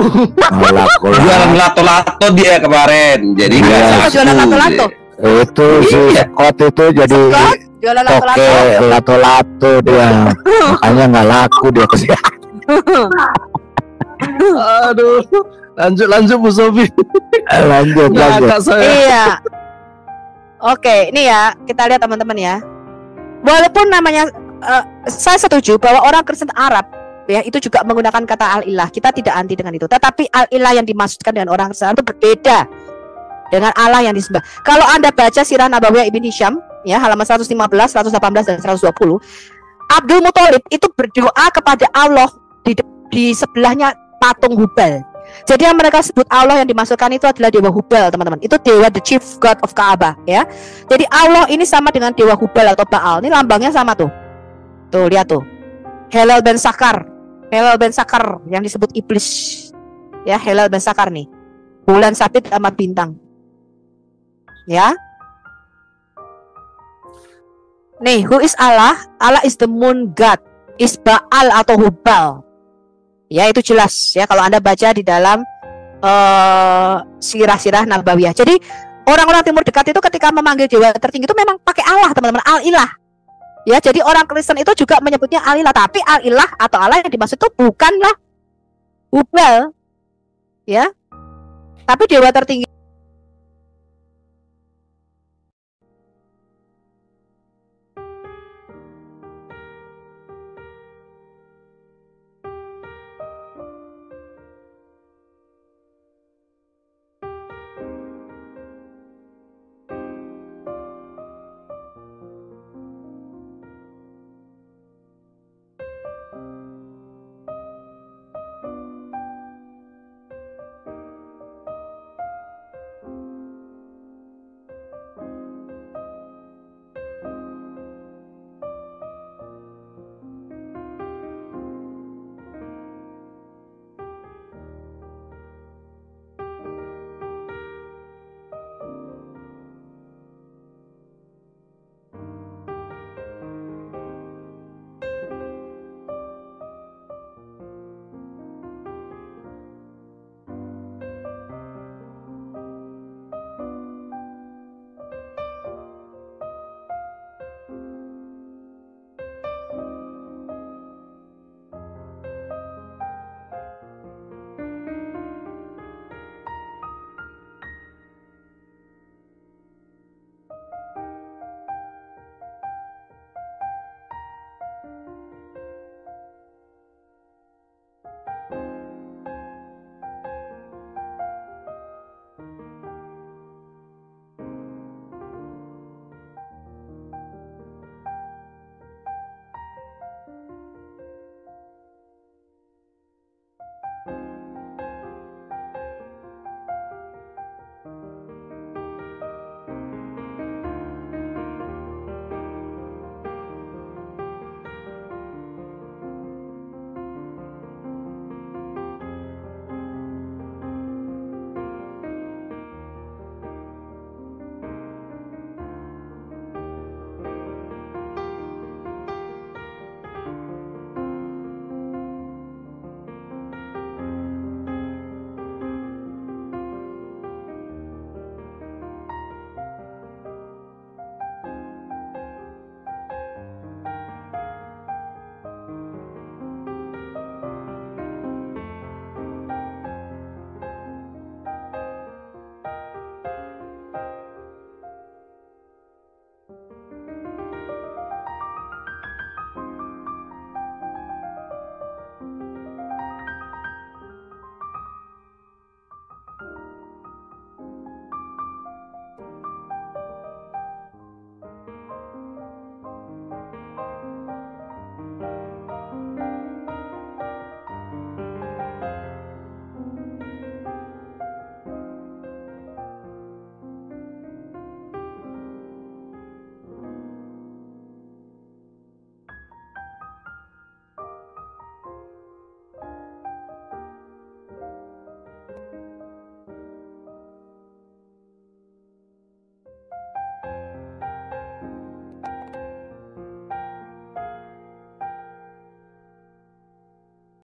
Jualan lato-lato dia kemarin. Jadi nggak laku. Jualan lato-lato. Itu si Sekot itu jadi toke lato-lato dia. Makanya nggak laku dia kesini. Aduh. Lanjut Bu Sofi. Lanjut. Iya. Oke, ini ya kita lihat teman-teman ya. Walaupun namanya saya setuju bahwa orang Kristen Arab ya itu juga menggunakan kata al-ilah. Kita tidak anti dengan itu. Tetapi al-ilah yang dimaksudkan dengan orang Kristen itu berbeda dengan Allah yang disembah. Kalau Anda baca Sirah Nabawiyah Ibn Hisham ya halaman 115, 118 dan 120, Abdul Muthalib itu berdoa kepada Allah di sebelahnya patung Hubal. Jadi yang mereka sebut Allah yang dimasukkan itu adalah dewa Hubal, teman-teman. Itu dewa the chief god of Ka'bah ya. Jadi Allah ini sama dengan dewa Hubal atau Baal. Ini lambangnya sama tuh. Tuh lihat tuh. Helal ben Sakar yang disebut iblis. Ya, Helal ben Sakar nih. Bulan sabit sama bintang. Ya. Nih, who is Allah? Allah is the moon god. Is Baal atau Hubal. Ya itu jelas ya kalau Anda baca di dalam sirah-sirah Nabawiyah. Jadi orang-orang Timur Dekat itu ketika memanggil dewa tertinggi itu memang pakai Allah, teman-teman, al-ilah. Ya, jadi orang Kristen itu juga menyebutnya al-ilah, tapi al-ilah atau Allah yang dimaksud itu bukanlah Hubal. Ya. Tapi dewa tertinggi